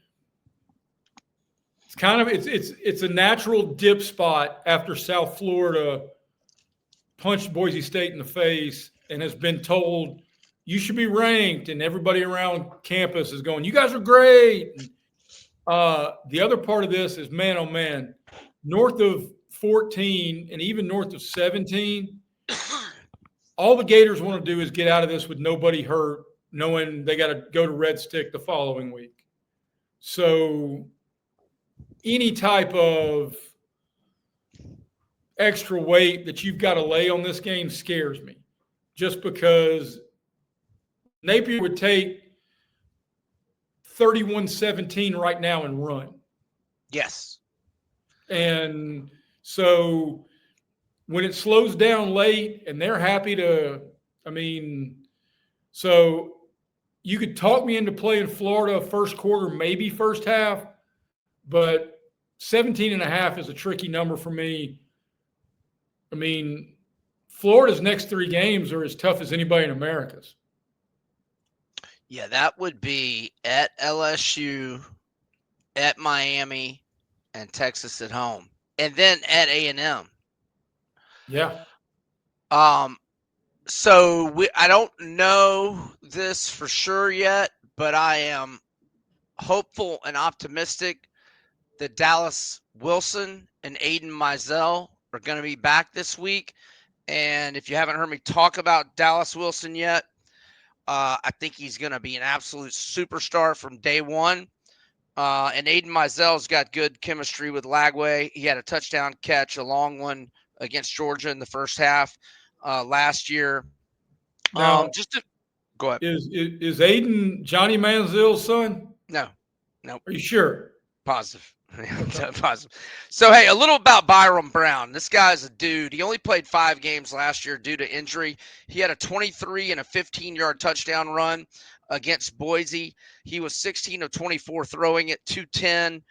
it's a natural dip spot after South Florida punched Boise State in the face and has been told you should be ranked, and everybody around campus is going, you guys are great. The other part of this is, man, oh man, north of 14 and even north of 17, all the Gators want to do is get out of this with nobody hurt, knowing they got to go to Red Stick the following week. So any type of extra weight that you've got to lay on this game scares me, just because Napier would take 31-17 right now and run. Yes. And so when it slows down late and they're happy to, so you could talk me into playing Florida first quarter, maybe first half, but 17.5 is a tricky number for me. Florida's next 3 games are as tough as anybody in America's. Yeah, that would be at LSU, at Miami, and Texas at home, and then at A&M. Yeah. So I don't know this for sure yet, but I am hopeful and optimistic that Dallas Wilson and Aiden Mizell are going to be back this week. And if you haven't heard me talk about Dallas Wilson yet, I think he's going to be an absolute superstar from day one. And Aiden Mizell's got good chemistry with Lagway. He had a touchdown catch, a long one against Georgia in the first half last year. Now, go ahead. Is Aiden Johnny Manziel's son? No. Nope. Are you sure? Positive. Okay. Positive. So, hey, a little about Byron Brown. This guy's a dude. He only played 5 games last year due to injury. He had a 23 and a 15-yard touchdown run against Boise. He was 16 of 24 throwing it, 210.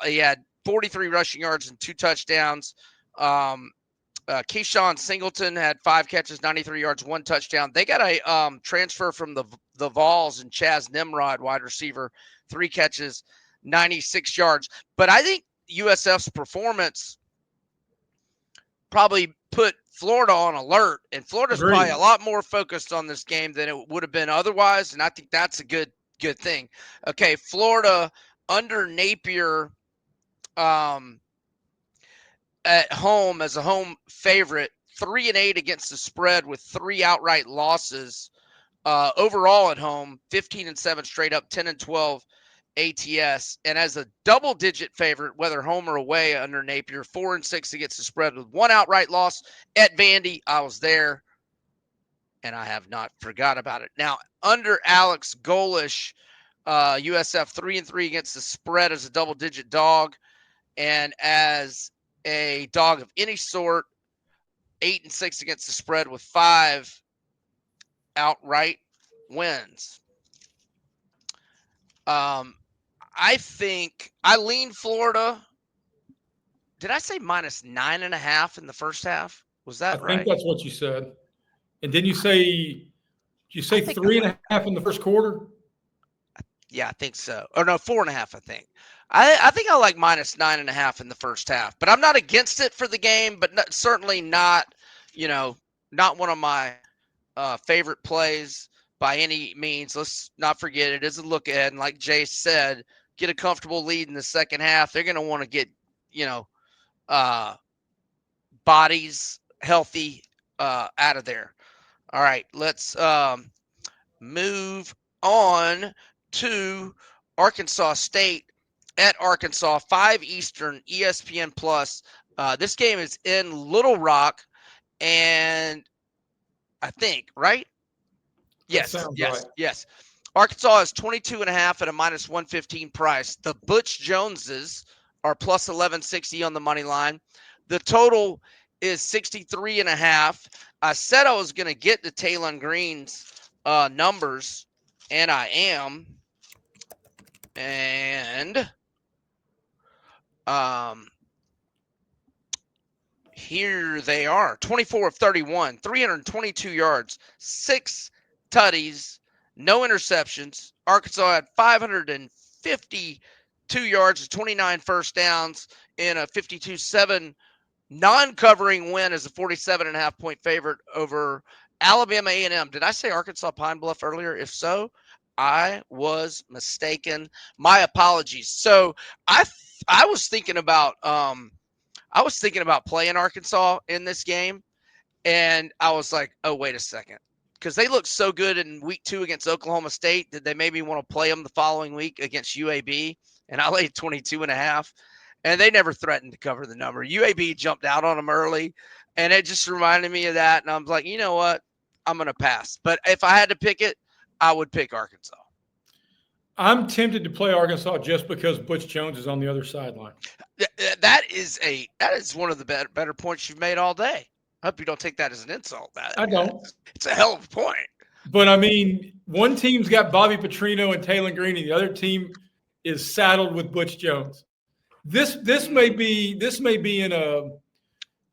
He had 43 rushing yards and 2 touchdowns. Keyshawn Singleton had 5 catches, 93 yards, 1 touchdown. They got a transfer from the Vols and Chaz Nimrod, wide receiver, 3 catches, 96 yards. But I think USF's performance probably put Florida on alert, and Florida's Agreed. probably a lot more focused on this game than it would have been otherwise, and I think that's a good thing. Okay, Florida under Napier at home as a home favorite, 3-8 against the spread with 3 outright losses. Overall at home, 15-7 straight up, 10-12 ATS, and as a double-digit favorite, whether home or away under Napier, 4-6 against the spread with 1 outright loss at Vandy. I was there, and I have not forgot about it. Now under Alex Golish, USF 3-3 against the spread as a double-digit dog, and as a dog of any sort, 8-6 against the spread with 5 outright wins. I think I lean Florida. Did I say minus 9.5 in the first half? Was that right? I think that's what you said. And didn't you say 3.5 in the first quarter? Yeah, I think so. Or no, 4.5. I think. I think I like minus 9.5 in the first half, but I'm not against it for the game, but certainly not, not one of my favorite plays by any means. Let's not forget it is a look ahead, and like Jay said, get a comfortable lead in the second half. They're going to want to get, bodies healthy out of there. All right, let's move on to Arkansas State at Arkansas, 5 Eastern, ESPN Plus. This game is in Little Rock, and I think, right? Yes. Arkansas is 22.5 at a minus 115 price. The Butch Joneses are plus 1160 on the money line. The total is 63.5. I said I was going to get the Talon Green's numbers, and I am. And here they are. 24 of 31, 322 yards, 6 tutties, no interceptions. Arkansas had 552 yards, 29 first downs in a 52-7 non-covering win as a 47.5-point favorite over Alabama A&M. Did I say Arkansas Pine Bluff earlier? If so, I was mistaken. My apologies. So I was thinking about playing Arkansas in this game, and I was like, oh, wait a second. Because they looked so good in week 2 against Oklahoma State that they made me want to play them the following week against UAB, and I laid 22.5, and they never threatened to cover the number. UAB jumped out on them early, and it just reminded me of that, and I was like, you know what? I'm going to pass. But if I had to pick it, I would pick Arkansas. I'm tempted to play Arkansas just because Butch Jones is on the other sideline. That is one of the better points you've made all day. I hope you don't take that as an insult. I don't. It's a hell of a point. But I mean, one team's got Bobby Petrino and Talon Green, and the other team is saddled with Butch Jones. This may be in a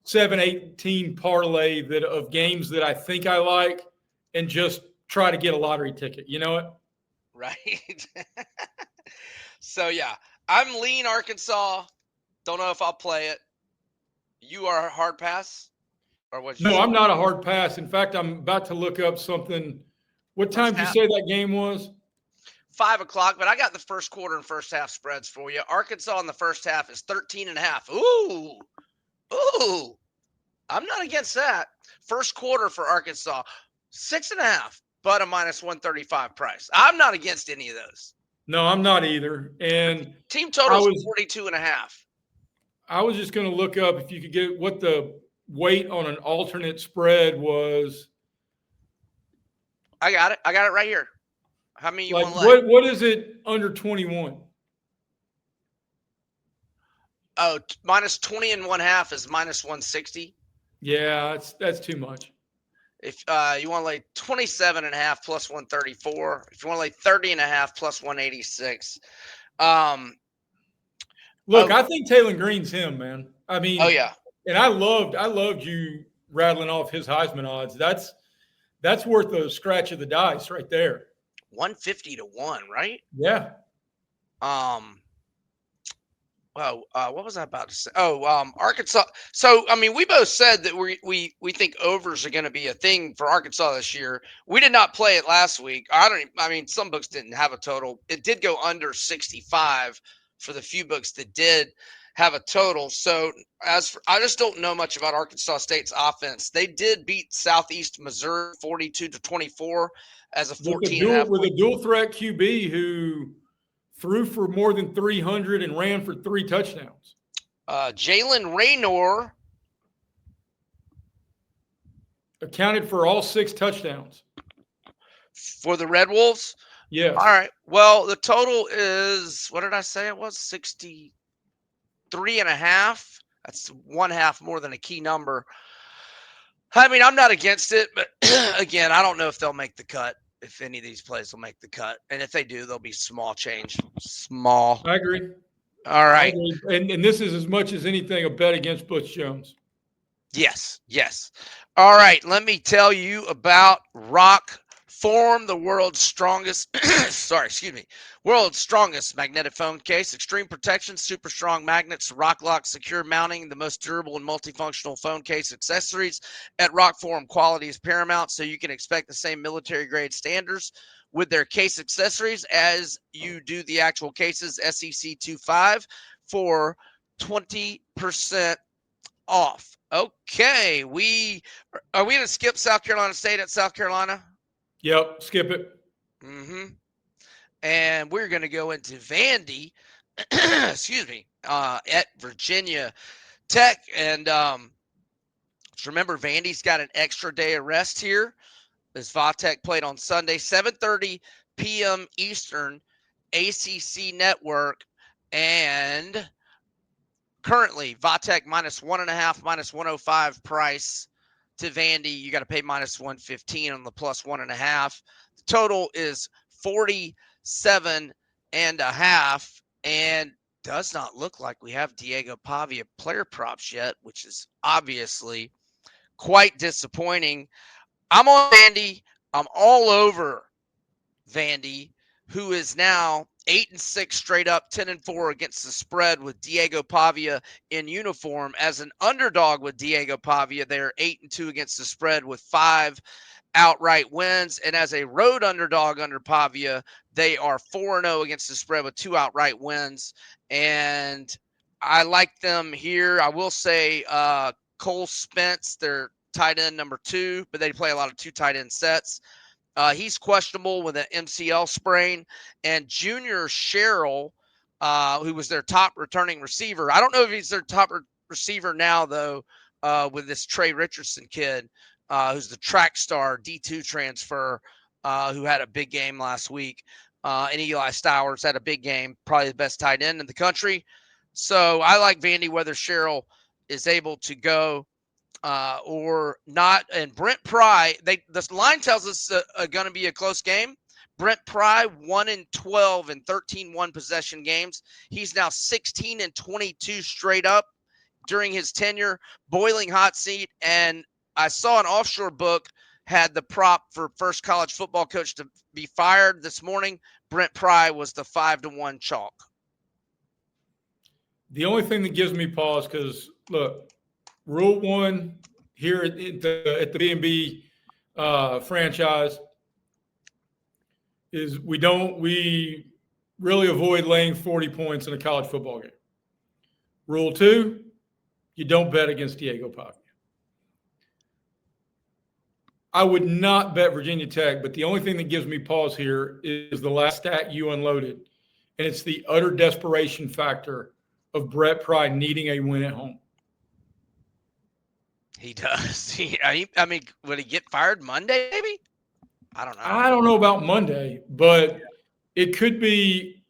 7-18 parlay of games that I think I like, and just try to get a lottery ticket. You know what? Right. So yeah, I'm lean Arkansas. Don't know if I'll play it. You are a hard pass? Or what? No, I'm not a hard pass. In fact, I'm about to look up something. What time did you say that game was? 5 o'clock, but I got the first quarter and first half spreads for you. Arkansas in the first half is 13.5. Ooh. I'm not against that. First quarter for Arkansas, 6.5, but a minus 135 price. I'm not against any of those. No, I'm not either. And team total is 42.5. I was just going to look up if you could get what the weight on an alternate spread was. I got it right here. How many you Like, want to lay? what is it under 21? Oh, minus 20 and 1/2 is minus 160. Yeah, that's too much. If you want to lay 27.5 plus 134, if you want to lay 30.5 plus 186. Look, I think Taylor Green's him, man. I mean, oh yeah, and I loved you rattling off his Heisman odds. That's worth a scratch of the dice right there. 150 to 1, right? Yeah. Well, what was I about to say? Oh, Arkansas. So, I mean, we both said that we think overs are going to be a thing for Arkansas this year. We did not play it last week. I mean, some books didn't have a total. It did go under 65 for the few books that did have a total. So, I just don't know much about Arkansas State's offense. They did beat Southeast Missouri 42-24 as a 14.5 with a dual threat QB who threw for more than 300 and ran for 3 touchdowns. Jalen Raynor accounted for all 6 touchdowns for the Red Wolves. Yeah. All right. Well, the total is, what did I say it was? 63.5. That's 1/2 more than a key number. I mean, I'm not against it, but again, I don't know if they'll make the cut. If any of these plays will make the cut, and if they do, they'll be small change. Small. I agree. All right. And this is as much as anything a bet against Butch Jones. Yes. All right. Let me tell you about ROKFORM, the world's strongest, world's strongest magnetic phone case. Extreme protection, super strong magnets, rock lock, secure mounting, the most durable and multifunctional phone case accessories. At ROKFORM, quality is paramount, so you can expect the same military grade standards with their case accessories as you do the actual cases. SEC 25 for 20% off. Okay, are we going to skip South Carolina State at South Carolina? Yep, skip it. And we're going to go into Vandy, at Virginia Tech. And remember, Vandy's got an extra day of rest here as Vatech played on Sunday, 7:30 p.m. Eastern, ACC Network, and currently Vatech minus 1.5, minus 105 price to Vandy. You got to pay minus 115 on the plus 1.5. The total is 47.5, and does not look like we have Diego Pavia player props yet, which is obviously quite disappointing. I'm on Vandy. I'm all over Vandy, who is now 8-6 straight up, 10-4 against the spread with Diego Pavia in uniform. As an underdog with Diego Pavia, they're 8-2 against the spread with 5 outright wins. And as a road underdog under Pavia, they are 4-0 against the spread with 2 outright wins. And I like them here. I will say Cole Spence, their tight end number 2, but they play a lot of 2 tight end sets. He's questionable with an MCL sprain. And Junior Sherrill, who was their top returning receiver. I don't know if he's their top receiver now, though, with this Trey Richardson kid, who's the track star D2 transfer, who had a big game last week. And Eli Stowers had a big game, probably the best tight end in the country. So I like Vandy, whether Sherrill is able to go or not. And Brent Pry, the line tells us going to be a close game. Brent Pry 1-12 in 13 one-possession games. He's now 16-22 straight up during his tenure. Boiling hot seat. And I saw an offshore book had the prop for first college football coach to be fired this morning. Brent Pry was the 5-1 chalk. The only thing that gives me pause, because look, Rule 1 here at the B&B franchise is we really avoid laying 40 points in a college football game. Rule 2, you don't bet against Diego Pavia. I would not bet Virginia Tech, but the only thing that gives me pause here is the last stat you unloaded, and it's the utter desperation factor of Brett Pry needing a win at home. He does. I mean, would he get fired Monday, maybe? I don't know. I don't know about Monday, but it could be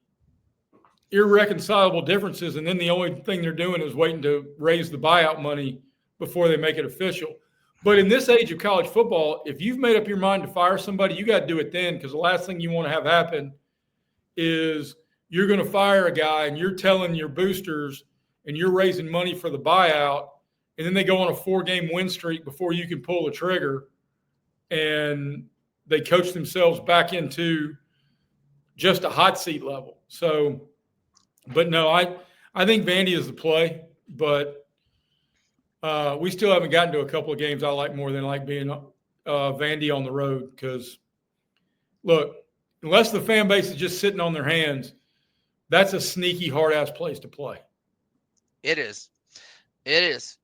irreconcilable differences. And then the only thing they're doing is waiting to raise the buyout money before they make it official. But in this age of college football, if you've made up your mind to fire somebody, you got to do it then, because the last thing you want to have happen is you're going to fire a guy and you're telling your boosters and you're raising money for the buyout, and then they go on a 4-game win streak before you can pull the trigger, and they coach themselves back into just a hot seat level. So, but no, I think Vandy is the play, but we still haven't gotten to a couple of games I like more than I like being Vandy on the road, because, look, unless the fan base is just sitting on their hands, that's a sneaky, hard-ass place to play. It is. It is.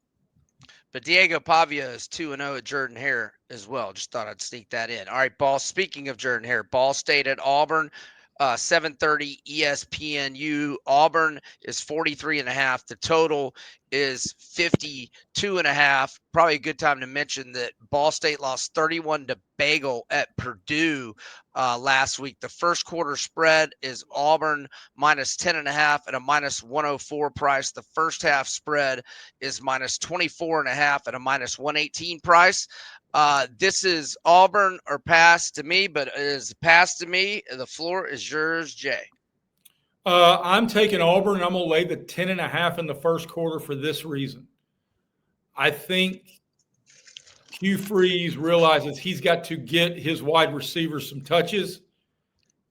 But Diego Pavia is 2-0 at Jordan-Hare as well. Just thought I'd sneak that in. All right, speaking of Jordan-Hare, Ball State at Auburn, 7:30 ESPNU. Auburn is 43.5. The total is 52.5. Probably a good time to mention that Ball State lost 31 to Bagel at Purdue last week. The first quarter spread is Auburn minus 10.5 at a minus 104 price. The first half spread is minus 24.5 at a minus 118 price. This is Auburn or pass to me, but it is pass to me. The floor is yours, Jay. I'm taking Auburn, and I'm going to lay the 10.5 in the first quarter for this reason. I think Hugh Freeze realizes he's got to get his wide receivers some touches,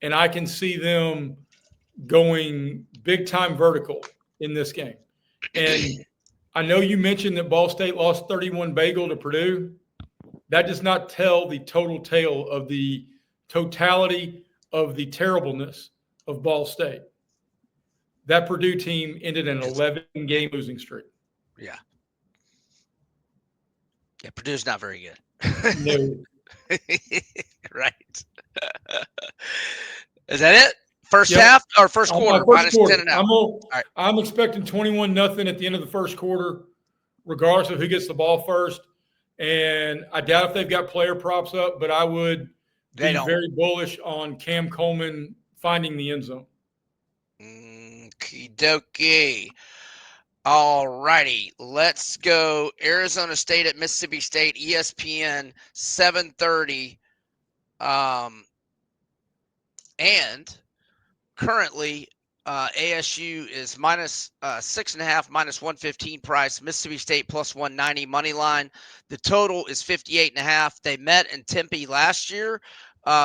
and I can see them going big-time vertical in this game. And I know you mentioned that Ball State lost 31 Bagel to Purdue. That does not tell the total tale of the totality of the terribleness of Ball State. That Purdue team ended an 11-game losing streak. Yeah. Yeah, Purdue's not very good. No. Right. Is that it? First half or first quarter? First quarter. 10.5. I'm expecting 21-0 at the end of the first quarter, regardless of who gets the ball first. And I doubt if they've got player props up, but I would be very bullish on Cam Coleman finding the end zone. Okie dokie. All righty. Let's go Arizona State at Mississippi State, ESPN, 7:30. And currently, ASU is minus 6.5, minus 115 price. Mississippi State plus 190 money line. The total is 58.5. They met in Tempe last year.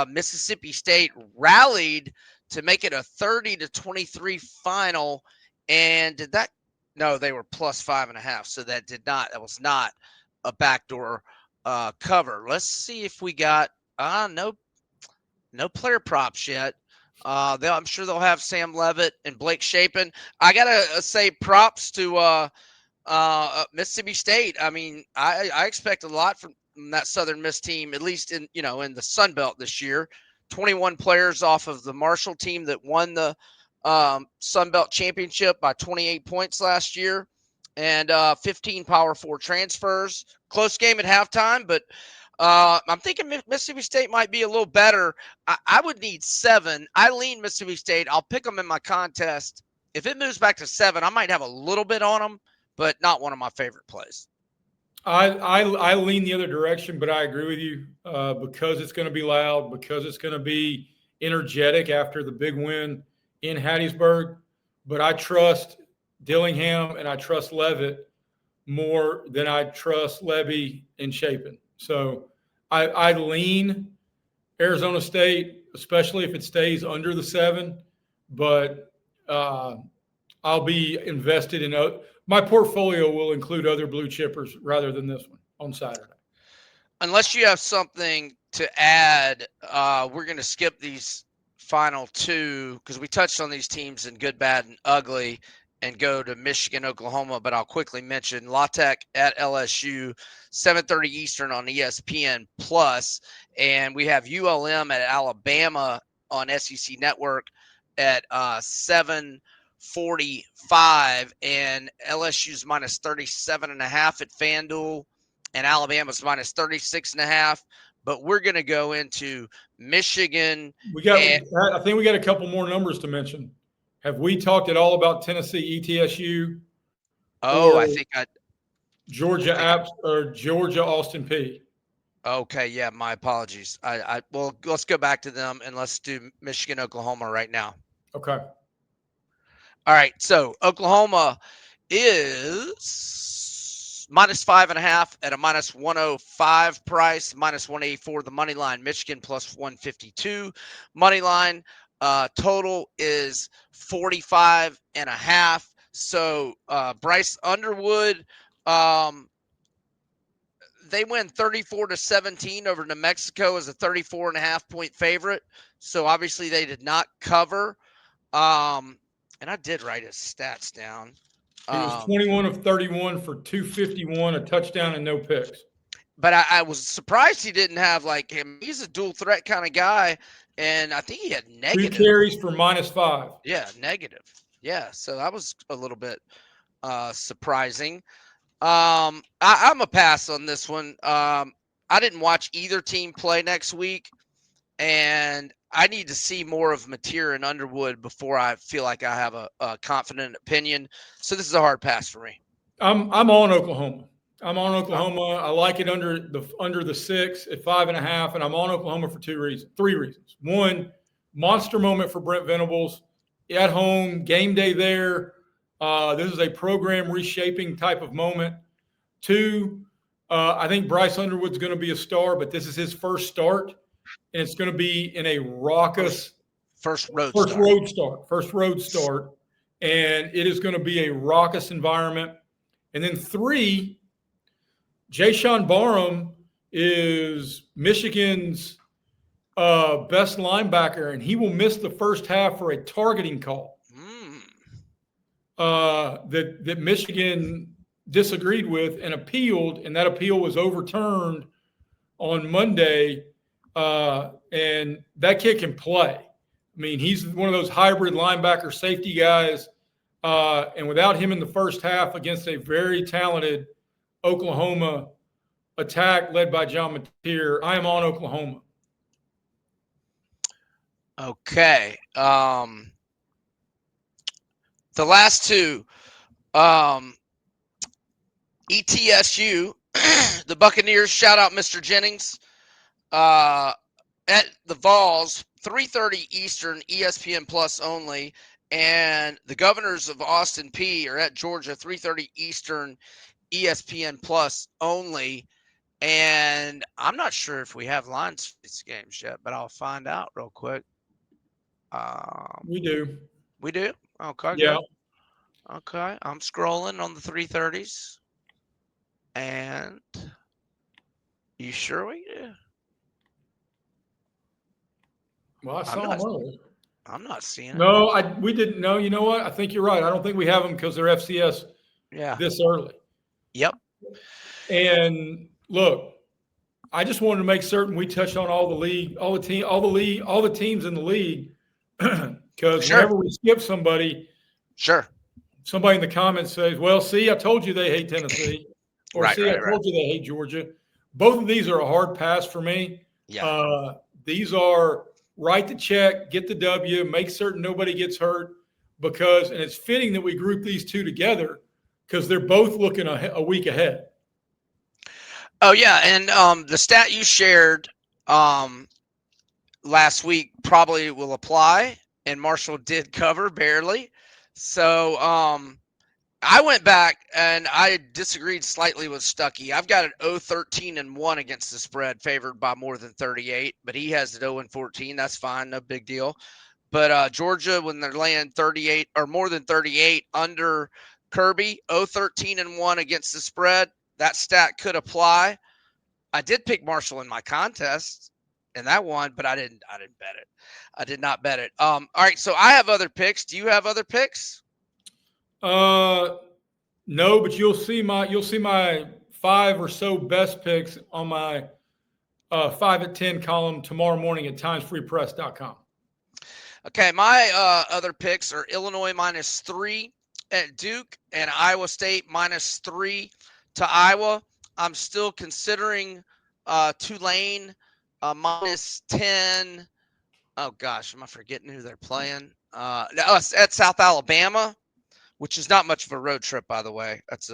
Mississippi State rallied to make it a 30-23 final. And did that? No, they were plus 5.5. So that was not a backdoor cover. Let's see if we got no player props yet. I'm sure they'll have Sam Levitt and Blake Shapen. I gotta say props to Mississippi State. I mean, I expect a lot from that Southern Miss team, at least in the Sun Belt this year. 21 players off of the Marshall team that won the Sun Belt championship by 28 points last year, and 15 Power 4 transfers. Close game at halftime, but I'm thinking Mississippi State might be a little better. I would need 7. I lean Mississippi State. I'll pick them in my contest. If it moves back to 7, I might have a little bit on them, but not one of my favorite plays. I lean the other direction, but I agree with you because it's going to be loud, because it's going to be energetic after the big win in Hattiesburg. But I trust Dillingham and I trust Levitt more than I trust Levy and Shapen. So I lean Arizona State, especially if it stays under the 7. But I'll be invested in my portfolio will include other blue chippers rather than this one on Saturday. Unless you have something to add, we're going to skip these final 2 because we touched on these teams in good, bad, and ugly, and go to Michigan, Oklahoma. But I'll quickly mention La Tech at LSU, 7:30 Eastern on ESPN Plus, and we have ULM at Alabama on SEC Network at 7:45, and LSU's minus 37.5 at FanDuel, and Alabama's minus 36.5. but we're going to go into Michigan. I think we got a couple more numbers to mention. Have we talked at all about Tennessee ETSU? Oh, I think Georgia or Georgia Austin P. Okay, yeah, my apologies. Well, let's go back to them and let's do Michigan, Oklahoma right now. Okay. All right, so Oklahoma is -5.5 at a -105 price, -184 the money line. Michigan +152 money line. Total is 45.5. So Bryce Underwood, they win 34-17 over New Mexico as a 34.5 point favorite. So obviously they did not cover. And I did write his stats down. He was 21 of 31 for 251, a touchdown and no picks. But I was surprised he didn't have like him. He's a dual threat kind of guy. And I think he had negative. 2 carries for -5. Yeah, negative. Yeah. So that was a little bit surprising. I'm a pass on this one. I didn't watch either team play next week, and I need to see more of Mateer and Underwood before I feel like I have a confident opinion. So this is a hard pass for me. I'm on Oklahoma. I like it under the 6 at 5.5, and I'm on Oklahoma for 3 reasons. One, monster moment for Brent Venables at home, game day there. This is a program reshaping type of moment. 2, I think Bryce Underwood's going to be a star, but this is his first start, and it's going to be in a raucous first road start, and it is going to be a raucous environment. And then 3, Jayshon Barham is Michigan's best linebacker, and he will miss the first half for a targeting call that Michigan disagreed with and appealed, and that appeal was overturned on Monday. And that kid can play. I mean, he's one of those hybrid linebacker safety guys. And without him in the first half against a very talented Oklahoma attack led by John Mateer, I am on Oklahoma. Okay. The last two, ETSU, the Buccaneers, shout out Mr. Jennings, at the Vols, 3:30 Eastern, ESPN Plus only, and the Governors of Austin P are at Georgia, 3:30 Eastern, ESPN Plus only. And I'm not sure if we have lines for these games yet, but I'll find out real quick. We do. We do? Okay. Yeah. Good. Okay. I'm scrolling on the 3:30s. And you sure we do? Well, I saw them earlier. I'm not seeing it. No, we didn't know. You know what? I think you're right. I don't think we have them because they're FCS this early. Yep. And look, I just wanted to make certain we touched on all the teams in the league, because whenever we skip somebody, somebody in the comments says, "Well, see, I told you they hate Tennessee," or I told you they hate Georgia." Both of these are a hard pass for me. Yeah. These are write the check, get the W, make certain nobody gets hurt, and it's fitting that we group these two together because they're both looking a week ahead. Oh, yeah, and the stat you shared last week probably will apply, and Marshall did cover barely. So I went back, and I disagreed slightly with Stuckey. I've got an 0-13-1 against the spread, favored by more than 38, but he has it 0-14. That's fine, no big deal. But Georgia, when they're laying 38 or more than 38 under Kirby, 0-13-1 against the spread. That stat could apply. I did pick Marshall in my contest, and that won, but I didn't bet it. I did not bet it. All right, so I have other picks. Do you have other picks? No, but you'll see my 5 or so best picks on my 5 at 10 column tomorrow morning at timesfreepress.com. Okay, my other picks are Illinois -3 at Duke and Iowa State -3 to Iowa. I'm still considering Tulane minus 10. Oh gosh, am I forgetting who they're playing? No, it's at South Alabama, which is not much of a road trip, by the way. That's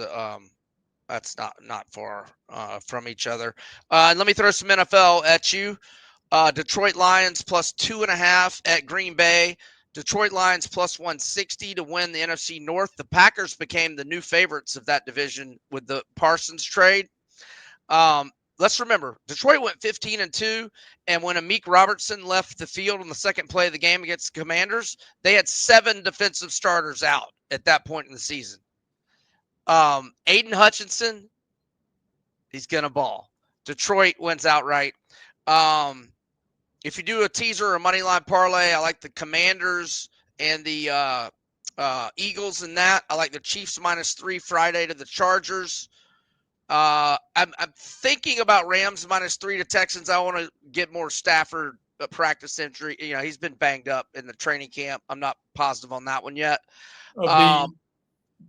not far from each other. Let me throw some NFL at you. Detroit Lions plus 2.5 at Green Bay. Detroit Lions plus 160 to win the NFC North. The Packers became the new favorites of that division with the Parsons trade. Let's remember, Detroit went 15-2, and when Amik Robertson left the field on the second play of the game against the Commanders, they had 7 defensive starters out at that point in the season. Aiden Hutchinson, he's going to ball. Detroit wins outright. If you do a teaser or a money line parlay, I like the Commanders and the Eagles in that. I like the Chiefs -3 Friday to the Chargers. I'm thinking about Rams -3 to Texans. I want to get more Stafford practice injury. He's been banged up in the training camp. I'm not positive on that one yet.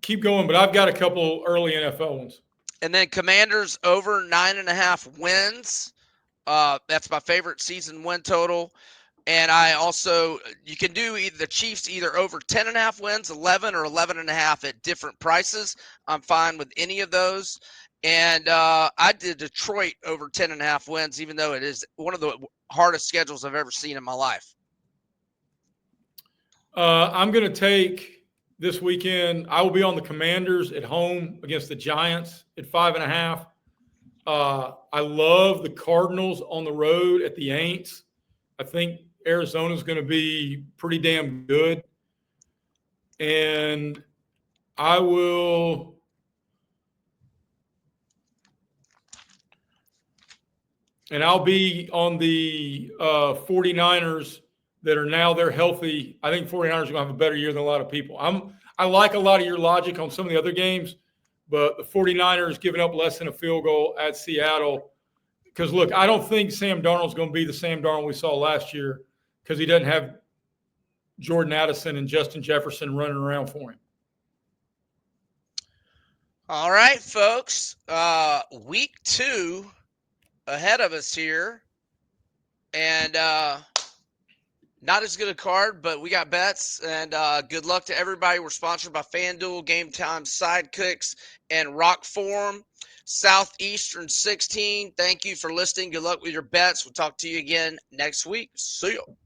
Keep going, but I've got a couple early NFL ones. And then Commanders over 9.5 wins. That's my favorite season win total. And you can do the Chiefs either over 10.5 wins, 11 or 11.5 at different prices. I'm fine with any of those. And I did Detroit over 10.5 wins, even though it is one of the hardest schedules I've ever seen in my life. I'm going to take this weekend. I will be on the Commanders at home against the Giants at 5.5. I love the Cardinals on the road at the Aints. I think Arizona's going to be pretty damn good. And I'll be on the 49ers that are now they're healthy. I think 49ers are going to have a better year than a lot of people. I like a lot of your logic on some of the other games, but the 49ers giving up less than a field goal at Seattle. Because, look, I don't think Sam Darnold's going to be the Sam Darnold we saw last year because he doesn't have Jordan Addison and Justin Jefferson running around for him. All right, folks. Week 2 ahead of us here. And not as good a card, but we got bets. And good luck to everybody. We're sponsored by FanDuel, GameTime, SIDEKICKS, and ROKFORM. Southeastern 16. Thank you for listening. Good luck with your bets. We'll talk to you again next week. See you.